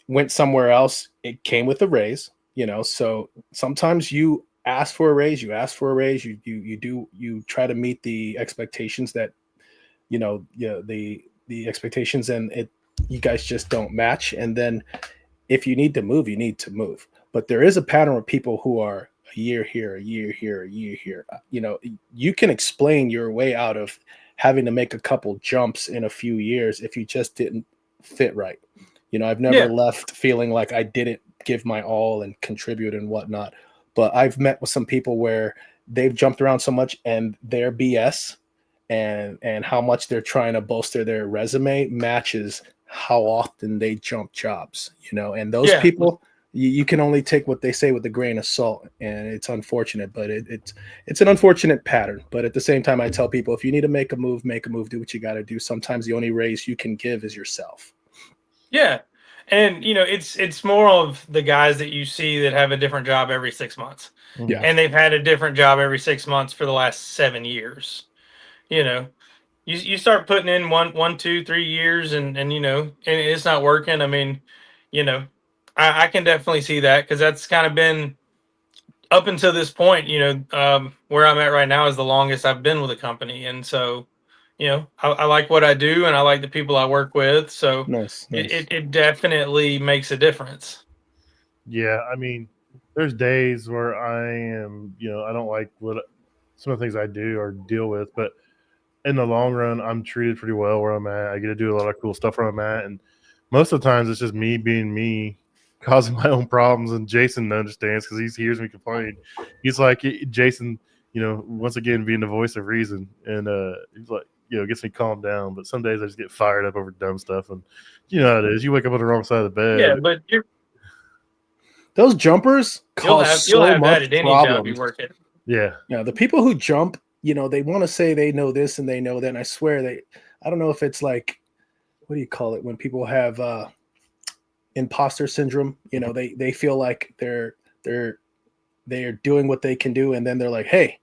Went somewhere else. It came with a raise, so sometimes you ask for a raise, you try to meet the expectations that the expectations, and you guys just don't match. And then if you need to move, you need to move. But there is a pattern of people who are a year here, a year here, a year here. You can explain your way out of having to make a couple jumps in a few years if you just didn't fit right. I've never yeah, left feeling like I didn't give my all and contribute and whatnot. But I've met with some people where they've jumped around so much, and their BS and how much they're trying to bolster their resume matches how often they jump jobs, and those yeah, people, you can only take what they say with a grain of salt, and it's unfortunate, but it's an unfortunate pattern. But at the same time, I tell people, if you need to make a move, do what you got to do. Sometimes the only raise you can give is yourself. yeah. And it's more of the guys that you see that have a different job every 6 months, Yeah. and they've had a different job every 6 months for the last 7 years. You know, you start putting in 1, 2, 3 years, and it's not working. I mean, you know, I can definitely see that because that's kind of been up until this point. Where I'm at right now is the longest I've been with a company, and so I like what I do, and I like the people I work with. So Nice. it definitely makes a difference. Yeah, I mean, there's days where I don't like what some of the things I do or deal with, but in the long run, I'm treated pretty well where I'm at. I get to do a lot of cool stuff where I'm at, and most of the times it's just me being me, causing my own problems. And Jason understands because he hears me complain. He's like, Jason, once again being the voice of reason, and he's like, gets me calmed down. But some days I just get fired up over dumb stuff, and you know how it is. You wake up on the wrong side of the Yeah, bed. but Those jumpers cause you'll so have that much at any job you problems. work at. Yeah, The people who jump, they want to say they know this and they know that. And I swear I don't know if it's like, what do you call it when people have imposter syndrome? They feel like they're doing what they can do, and then they're like, hey,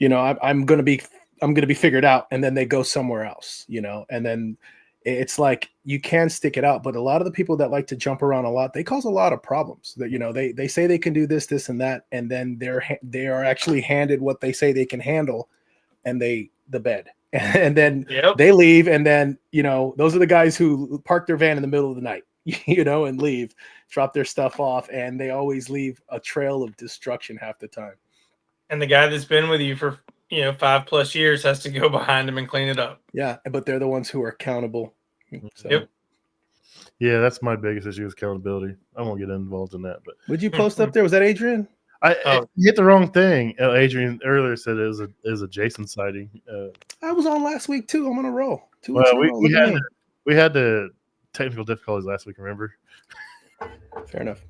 I'm gonna be figured out, and then they go somewhere else, and then it's like you can stick it out, but a lot of the people that like to jump around a lot, they cause a lot of problems. That they say they can do this and that, and then they are actually handed what they say they can handle, and the bed, and then they leave, and then those are the guys who park their van in the middle of the night, and leave, drop their stuff off, and they always leave a trail of destruction half the time. And the guy that's been with you for 5+ years has to go behind him and clean it up. Yeah, but they're the ones who are accountable. So. Yep. Yeah, that's my biggest issue is accountability. I won't get involved in that. But would you post up there? Was that Adrian? I hit the wrong thing. Adrian earlier said it was a Jason sighting. I was on last week too. I'm on a roll. 2 well, weeks in a row. we had the technical difficulties last week. Remember? Fair enough.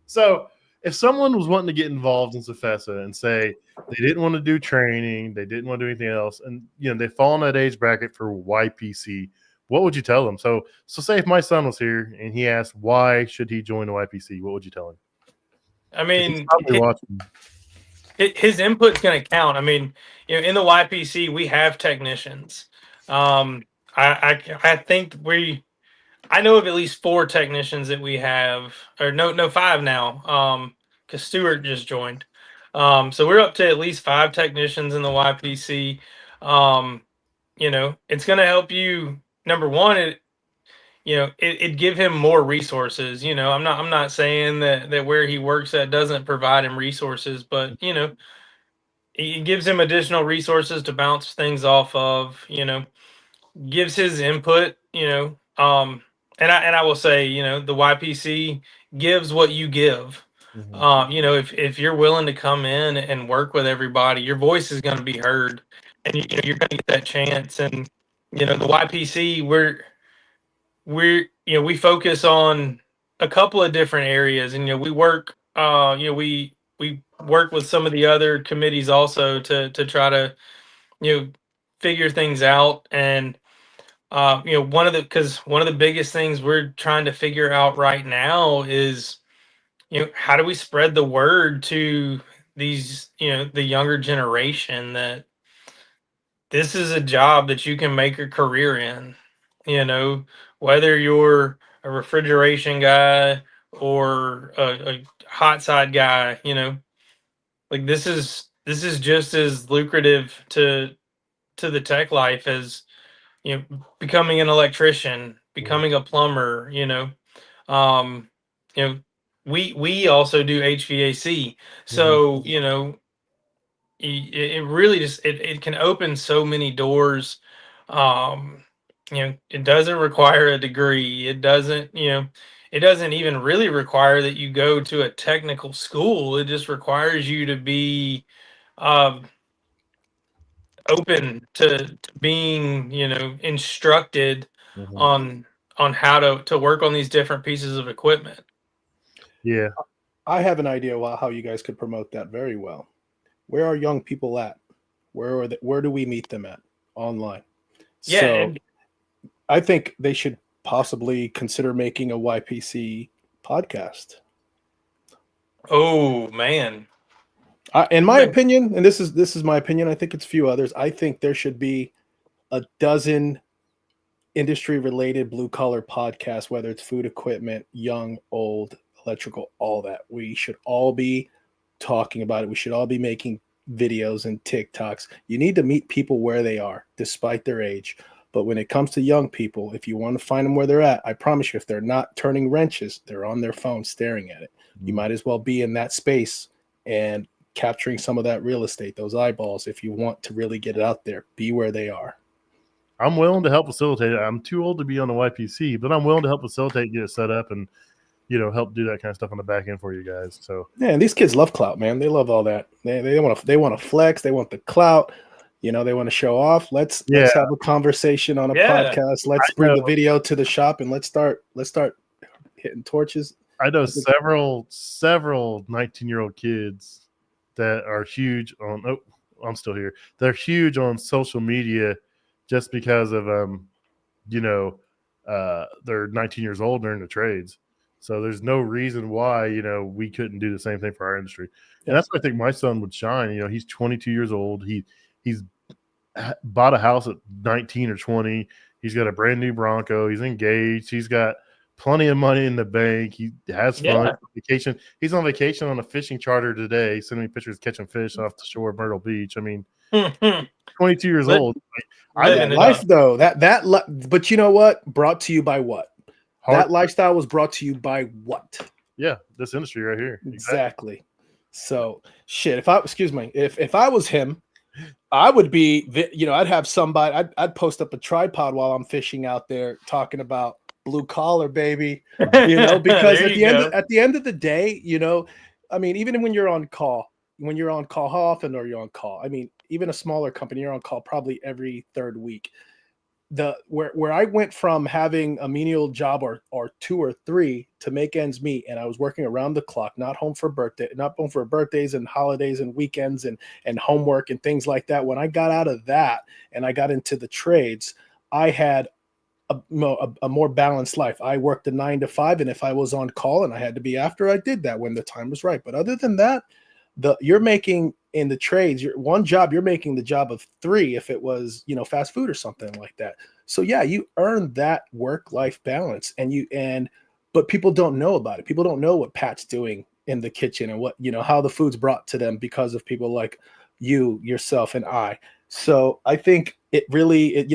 So if someone was wanting to get involved in CFESA and say they didn't want to do training, they didn't want to do anything else, and they fall in that age bracket for YPC, what would you tell them? So say if my son was here and he asked why should he join the YPC, what would you tell him? I mean, his input's going to count. I mean, in the YPC we have technicians. I think I know of at least 4 technicians that we have, or no 5 now, because Stuart just joined. So we're up to at least 5 technicians in the YPC. It's going to help you. Number one, it give him more resources. I'm not saying that where he works at doesn't provide him resources, but it gives him additional resources to bounce things off of. Gives his input. And I will say, the YPC gives what you give. Mm-hmm. If you're willing to come in and work with everybody, your voice is going to be heard, and you're going to get that chance. And the YPC, we focus on a couple of different areas, and we work, we work with some of the other committees also to try to figure things out. And one of the biggest things we're trying to figure out right now is, how do we spread the word to these, the younger generation that this is a job that you can make a career in, whether you're a refrigeration guy or a hot side guy, like this is just as lucrative to the tech life as becoming an electrician, becoming a plumber, um, we also do HVAC. So, it really just, it can open so many doors. It doesn't require a degree. It doesn't even really require that you go to a technical school. It just requires you to be, open to being instructed on how to work on these different pieces of equipment. Yeah, I have an idea how you guys could promote that very well. Where are young people at? Where do we meet them at? Online. Yeah, so I think they should possibly consider making a YPC podcast. Oh man. In my opinion, and this is my opinion, I think it's few others. I think there should be a dozen industry-related blue-collar podcasts, whether it's food equipment, young, old, electrical, all that. We should all be talking about it. We should all be making videos and TikToks. You need to meet people where they are, despite their age. But when it comes to young people, if you want to find them where they're at, I promise you, if they're not turning wrenches, they're on their phone staring at it. You might as well be in that space and capturing some of that real estate, those eyeballs. If you want to really get it out there, be where they are. I'm willing to help facilitate it. I'm too old to be on the YPC, but I'm willing to help facilitate, get it set up, and help do that kind of stuff on the back end for you guys. So yeah, these kids love clout, man. They love all that. They want to flex. They want the clout. They want to show off. Let's have a conversation on a podcast. Let's bring the video to the shop and let's start hitting torches. I know several 19-year-old kids that are huge on. Oh, I'm still here. They're huge on social media, just because of they're 19 years old and they're in the trades. So there's no reason why we couldn't do the same thing for our industry. And that's why I think my son would shine. He's 22 years old. He's bought a house at 19 or 20. He's got a brand new Bronco. He's engaged. He's got plenty of money in the bank. He has fun. Yeah. Vacation. He's on vacation on a fishing charter today, sending me pictures catching fish off the shore of Myrtle Beach. I mean, 22 years old. Living it life up. though, but you know what? Brought to you by what? Hard, That lifestyle was brought to you by what? yeah, this industry right here. Exactly. So shit. If I was him, I would be, I'd have somebody. I'd post up a tripod while I'm fishing out there, talking about blue collar, baby. Because There at the end of the day, I mean, even when you're on call, how often are you on call? I mean, even a smaller company, you're on call probably every third week. Where I went from having a menial job or two or three to make ends meet, and I was working around the clock, not home for birthdays and holidays and weekends and homework and things like that. When I got out of that and I got into the trades, I had a more balanced life. I worked a 9 to 5, and if I was on call and I had to be after, I did that when the time was right. But other than that, you're making in the trades, one job, you're making the job of 3 if it was, fast food or something like that. So yeah, you earn that work-life balance, but people don't know about it. People don't know what Pat's doing in the kitchen and what, how the food's brought to them because of people like you, yourself, and I. So I think it really,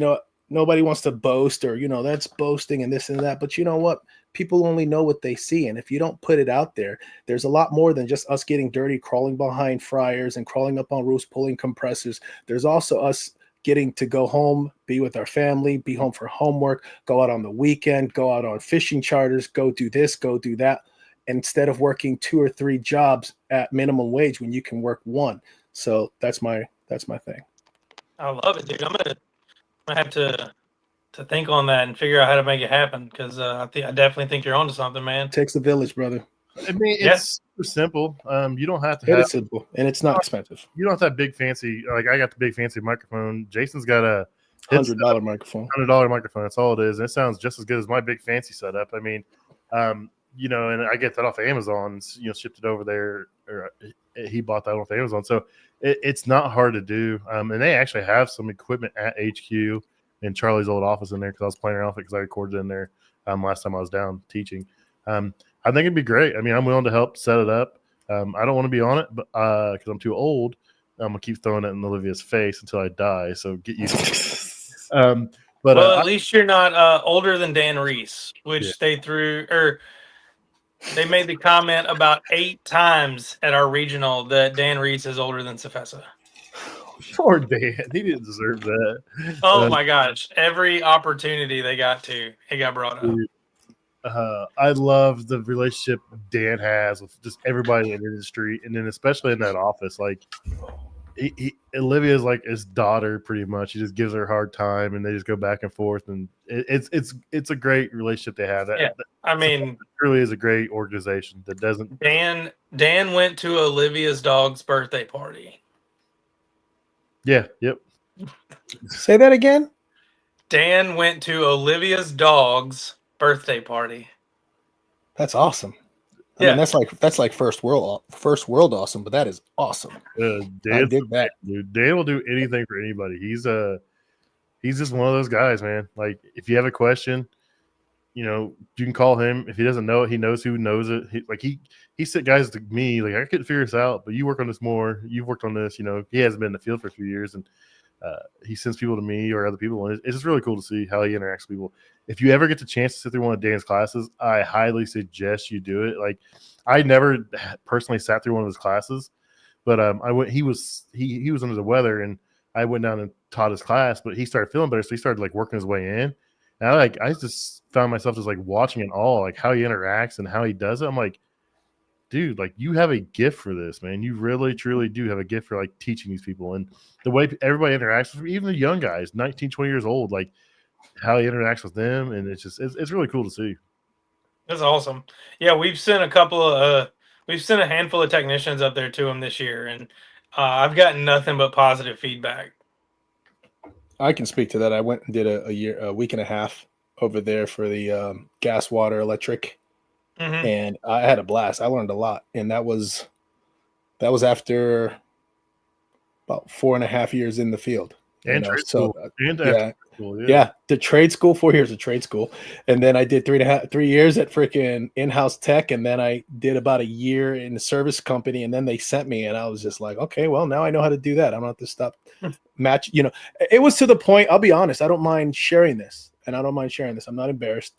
nobody wants to boast or, that's boasting and this and that, but you know what? People only know what they see. And if you don't put it out there, there's a lot more than just us getting dirty, crawling behind fryers and crawling up on roofs, pulling compressors. There's also us getting to go home, be with our family, be home for homework, go out on the weekend, go out on fishing charters, go do this, go do that, instead of working 2 or 3 jobs at minimum wage when you can work 1. So that's my thing. I love it, dude. I'm gonna have to think on that and figure out how to make it happen, because I definitely think you're onto something, man. It takes a village, brother. I mean, it's super simple. You don't have to It have is simple, and it's not expensive. You don't have to have big fancy. Like I got the big fancy microphone. Jason's got a $100 microphone. $100 microphone. That's all it is. And it sounds just as good as my big fancy setup. I mean, and I get that off of Amazon. Shipped it over there, or he bought that off Amazon. So it's not hard to do. And they actually have some equipment at HQ in Charlie's old office in there, because I was playing around with it because I recorded in there last time I was down teaching. I think it'd be great. I mean, I'm willing to help set it up. I don't want to be on it, but because I'm too old. I'm gonna keep throwing it in Olivia's face until I die. So get used to it. But at least you're not older than Dan Reese, which they made the comment about 8 times at our regional that Dan Reese is older than CFESA. Poor Dan, he didn't deserve that. Oh my gosh! Every opportunity they got to, it got brought up. I love the relationship Dan has with just everybody in the industry, and then especially in that office. Like, Olivia is like his daughter, pretty much. He just gives her a hard time, and they just go back and forth, and it's a great relationship they have. I mean, it really is a great organization that doesn't. Dan went to Olivia's dog's birthday party. Yeah. Yep. Say that again. Dan went to Olivia's dog's birthday party. That's awesome. I mean, that's like first world awesome, but that is awesome. Dan did that. Dude, Dan will do anything for anybody. He's just one of those guys, man. Like, if you have a question, you can call him. If he doesn't know it, he knows who knows it. He sent guys to me, like, I couldn't figure this out, but you work on this more. You've worked on this. He hasn't been in the field for a few years, and he sends people to me or other people, and it's just really cool to see how he interacts with people. If you ever get the chance to sit through one of Dan's classes, I highly suggest you do it. Like, I never personally sat through one of his classes, but I went. He was under the weather, and I went down and taught his class. But he started feeling better, so he started like working his way in. And I just found myself just like watching it all, like how he interacts and how he does it. I'm like, dude, like, you have a gift for this, man. You really, truly do have a gift for like teaching these people, and the way everybody interacts with, even the young guys, 19, 20 years old, like how he interacts with them. And it's really cool to see. That's awesome. Yeah. We've sent a handful of technicians up there to him this year, and I've gotten nothing but positive feedback. I can speak to that. I went and did a week and a half over there for the gas, water, electric. Mm-hmm. And I had a blast. I learned a lot. And that was after about 4.5 years in the field. And know, trade so school. And after yeah. school, Yeah, the trade school, 4 years of trade school, and then I did 3 years at freaking in-house tech, and then I did about a year in the service company, and then they sent me, and I was just like, okay, well, now I know how to do that. I don't have to stop match. You know, it was to the point. I'll be honest, I don't mind sharing this, and I don't mind sharing this. I'm not embarrassed.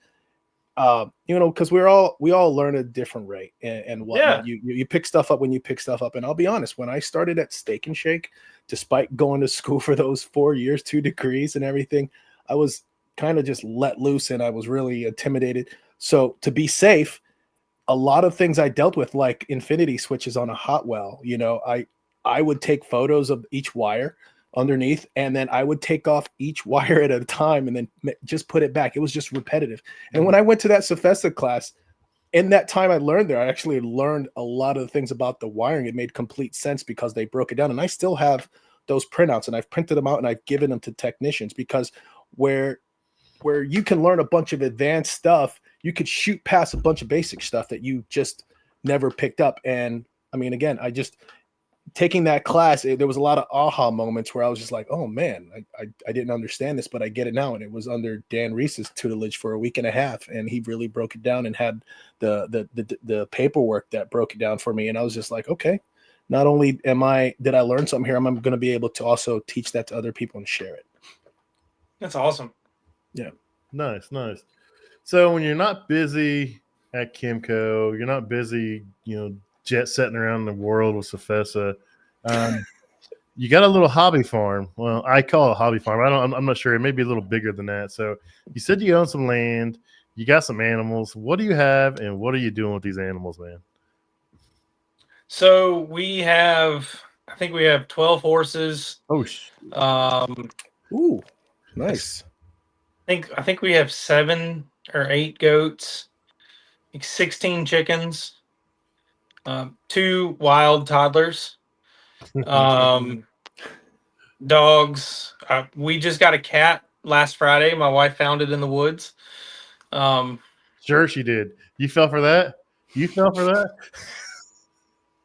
You know, because we all learn at a different rate and whatnot. Yeah. You pick stuff up when you pick stuff up, and I'll be honest, when I started at Steak and Shake, despite going to school for those 4 years, 2 degrees and everything, I was kind of just let loose and I was really intimidated. So to be safe, a lot of things I dealt with, like infinity switches on a hot well, you know, I would take photos of each wire underneath, and then I would take off each wire at a time and then just put it back. It was just repetitive. And when I went to that CFESA class, in that time I learned there, I actually learned a lot of the things about the wiring. It made complete sense because they broke it down. And I still have those printouts, and I've printed them out and I've given them to technicians, because where you can learn a bunch of advanced stuff, you could shoot past a bunch of basic stuff that you just never picked up. And I mean, again, I just taking that class, there was a lot of aha moments where I was just like, oh man, I didn't understand this, but I get it now. And it was under Dan Reese's tutelage for a week and a half, and he really broke it down and had the paperwork that broke it down for me. And I was just like, okay, not only did I learn something here, I'm going to be able to also teach that to other people and share it. That's awesome. Yeah. Nice. So when you're not busy at Kimco, you're not busy, you know, jet setting around the world with CFESA, you got a little hobby farm. Well, I call it a hobby farm. I'm not sure. It may be a little bigger than that. So you said you own some land, you got some animals. What do you have, and what are you doing with these animals, man? So I think we have 12 horses. Oh, Ooh, nice. I think we have 7 or 8 goats, like 16 chickens, 2 wild toddlers, dogs. We just got a cat last Friday. My wife found it in the woods. Sure, she did. You fell for that? You fell for that?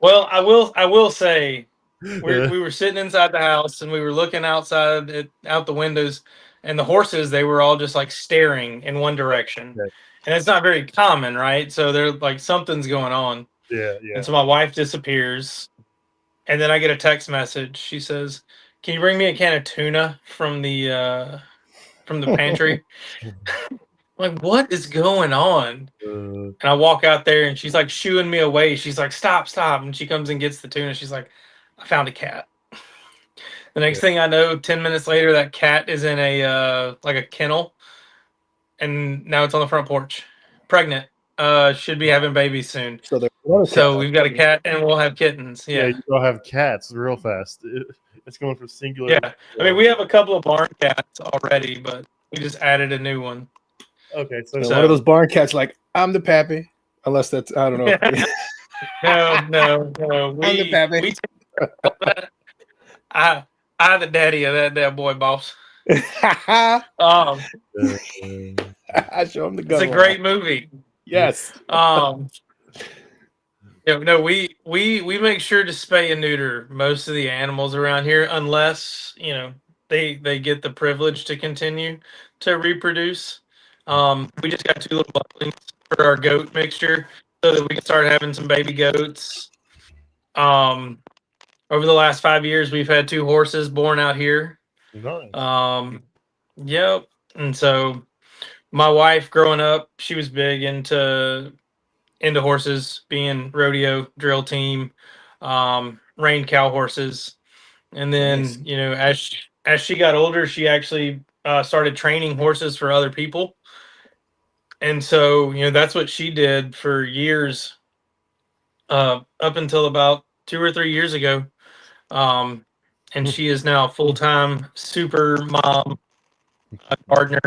Well, I will say, we were sitting inside the house and we were looking outside out the windows, and the horses, they were all just like staring in one direction. Okay. And it's not very common, right? So they're like, something's going on. Yeah. And so my wife disappears, and then I get a text message. She says, "Can you bring me a can of tuna from the pantry?" I'm like, what is going on? And I walk out there, and she's like shooing me away. She's like, stop. And she comes and gets the tuna. She's like, I found a cat. The next thing I know, 10 minutes later, that cat is in a kennel, and now it's on the front porch, pregnant. Should be having babies soon. So we've got a cat, and we'll have kittens. Yeah, you will have cats real fast. It's going from singular. Yeah, I mean, we have a couple of barn cats already, but we just added a new one. Okay, so one of those barn cats, like, I'm the pappy, unless that's, I don't know. No. I'm the pappy. I the daddy of that boy, boss. I show him the gun. It's a great movie. Yes. No, we make sure to spay and neuter most of the animals around here, unless they get the privilege to continue to reproduce. We just got 2 little bucklings for our goat mixture, so that we can start having some baby goats. Over the last 5 years, we've had 2 horses born out here. Nice. Yep. And so my wife, growing up, she was big into horses, being rodeo drill team, reined cow horses. And then, Nice. as she got older, she actually started training horses for other people. And so, that's what she did for years, up until about 2 or 3 years ago. And she is now full-time super mom, partner,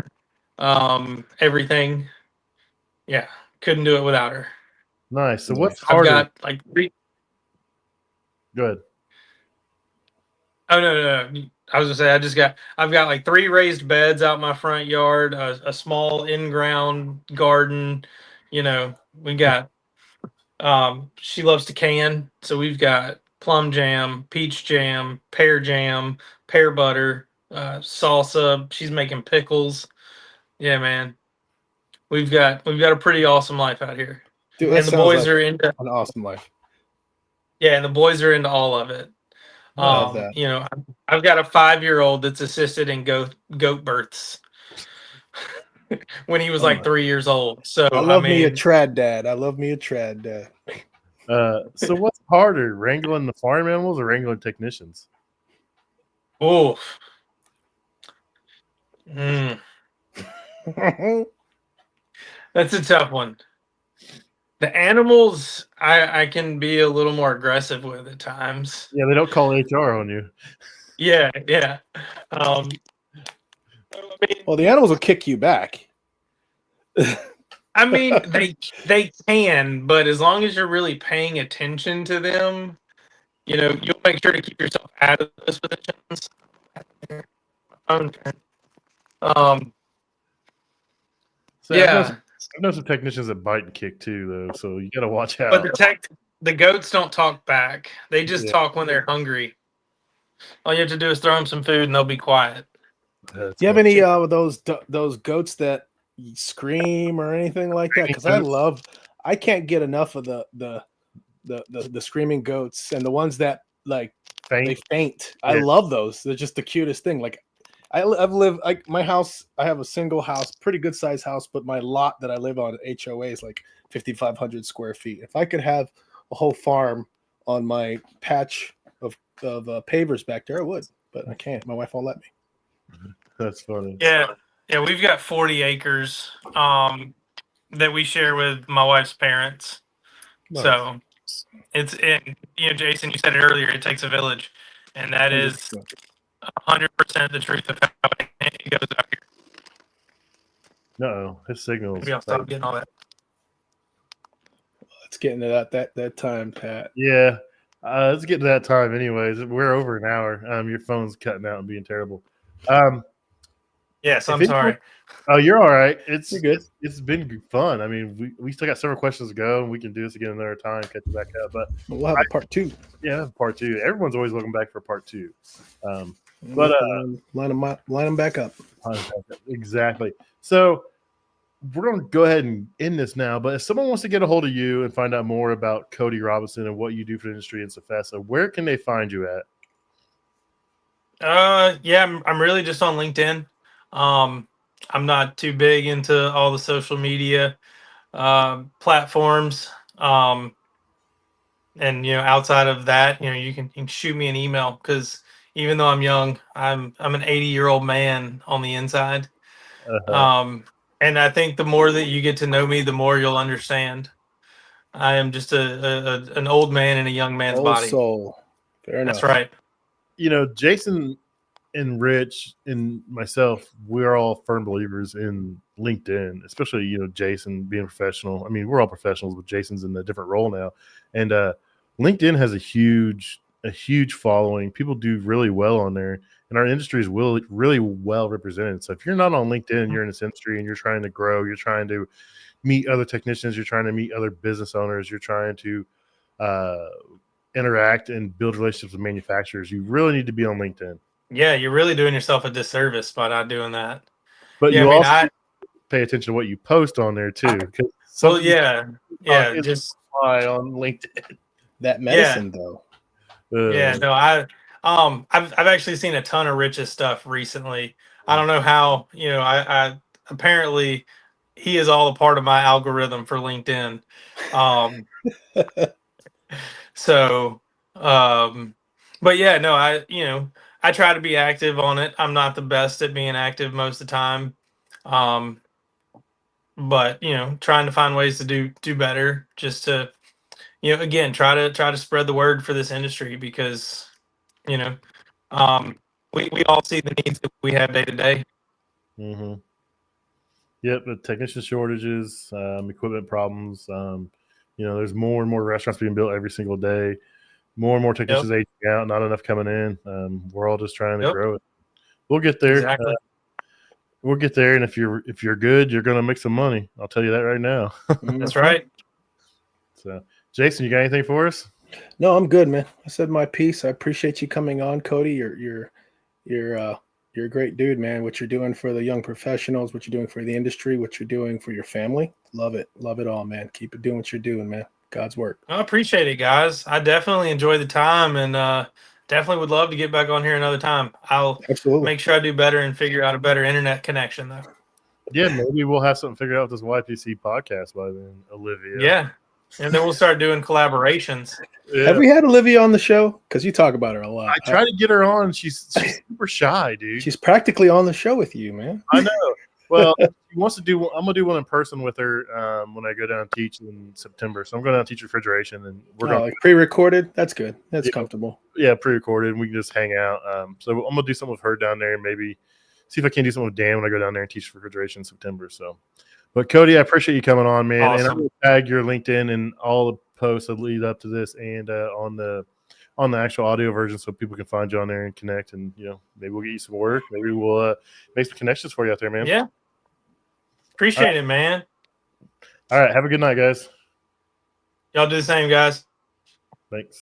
everything. Yeah, couldn't do it without her. Nice. So what's I've harder? got like 3. Good. Oh no! I was gonna say I've got like 3 raised beds out my front yard, a small in-ground garden. We got. She loves to can, so we've got plum jam, peach jam, pear butter, salsa. She's making pickles. Yeah, man. We've got a pretty awesome life out here. Dude, that And the sounds boys like are into an awesome life. yeah, and the boys are into all of it. Love that. You know, I've got a 5-year-old that's assisted in goat births when he was Oh like my- 3 years old. So I love me a mean, trad dad. I love me a trad dad. So what's harder, wrangling the farm animals or wrangling technicians? oof. Mm, that's a tough one. The animals I can be a little more aggressive with at times. Yeah, they don't call HR on you. Yeah, yeah. I mean, Well, the animals will kick you back. I mean, they can, but as long as you're really paying attention to them, you know, you'll make sure to keep yourself out of those positions. Um, So yeah, I've known some technicians that bite and kick too, though. So you got to watch but out. the goats don't talk back. They just Yeah. talk when they're hungry. All you have to do is throw them some food, and they'll be quiet. That's Do you have funny. any those goats that scream or anything like that? Because I can't get enough of the screaming goats and the ones that like they faint. I Yeah. love those. They're just the cutest thing. Like I've lived like my house. I have a single house, pretty good size house, but my lot that I live on HOA is like 5,500 square feet. If I could have a whole farm on my patch of pavers back there, I would, but I can't. My wife won't let me. That's funny. Yeah, yeah. We've got 40 acres that we share with my wife's parents. Nice. So you know, Jason, you said it earlier. It takes a village, and that is 100% the truth of how it goes out here. No, his signals. Maybe I'll stop getting all that. Let's get into that time, Pat. Yeah. Let's get to that time anyways. We're over an hour. Your phone's cutting out and being terrible. Yes, I'm sorry. Oh, you're all right. You're good. It's been fun. I mean, we still got several questions to go, and we can do this again another time, catch it back up. But We'll have a part 2. Yeah, part 2. Everyone's always welcome back for part 2. But line them back up. Exactly. So we're going to go ahead and end this now. But if someone wants to get a hold of you and find out more about Cody Robinson and what you do for the industry in CFESA, where can they find you at? Yeah, I'm really just on LinkedIn. I'm not too big into all the social media platforms. And you know, outside of that, you know, you can shoot me an email, because even though I'm young, I'm an 80-year-old man on the inside. And I think the more that you get to know me, the more you'll understand. I am just an old man in a young man's body. Soul. Fair enough. That's right. You know, Jason and Rich and myself, we're all firm believers in LinkedIn, especially, you know, Jason being professional. I mean, we're all professionals, but Jason's in a different role now. And LinkedIn has a huge following. People do really well on there, and our industry is really well represented. So if you're not on LinkedIn, you're in this industry and you're trying to grow, you're trying to meet other technicians, you're trying to meet other business owners, you're trying to interact and build relationships with manufacturers, you really need to be on LinkedIn. Yeah, you're really doing yourself a disservice by not doing that. But yeah, you I mean, also pay attention to what you post on there too. Well, yeah, just on LinkedIn. That medicine, though. Yeah, no, I've actually seen a ton of Rich's stuff recently. I don't know how, you know, I apparently he is all a part of my algorithm for LinkedIn. So, but yeah, no, I try to be active on it. I'm not the best at being active most of the time. But you know, trying to find ways to do better, just to, you know, again, try to spread the word for this industry, because, you know, we all see the needs that we have day to day. Mm-hmm. Yep, the technician shortages, equipment problems. You know, there's more and more restaurants being built every single day. More and more technicians aging out, not enough coming in. We're all just trying to grow it. We'll get there. Exactly. We'll get there, and if you're good, you're going to make some money. I'll tell you that right now. That's right. So, Jason, you got anything for us? No, I'm good, man. I said my piece. I appreciate you coming on, Cody. You're You're a great dude, man. What you're doing for the young professionals, what you're doing for the industry, what you're doing for your family. Love it. Love it all, man. Keep it doing what you're doing, man. God's work. I appreciate it, guys. I definitely enjoy the time, and definitely would love to get back on here another time. I'll Absolutely. make sure I do better and figure out a better internet connection, though. Yeah, maybe we'll have something figured out with this YPC podcast by then, Olivia. Yeah. And then we'll start doing collaborations. Yeah. Have we had Olivia on the show? Because you talk about her a lot. I try to get her on. She's super shy, dude. She's practically on the show with you, man. I know. Well, she wants to do. I'm gonna do one in person with her when I go down and teach in September. So I'm going down and teach refrigeration, and we're going like pre-recorded. That's good. That's comfortable. Yeah, pre-recorded, and we can just hang out. So I'm gonna do something with her down there, and maybe see if I can do something with Dan when I go down there and teach refrigeration in September. So, but Cody, I appreciate you coming on, man. Awesome. And I'm gonna tag your LinkedIn and all the posts that lead up to this, and on the actual audio version, so people can find you on there and connect. And maybe we'll get you some work. Maybe we'll make some connections for you out there, man. Yeah. Appreciate it, man. All right. Have a good night, guys. Y'all do the same, guys. Thanks.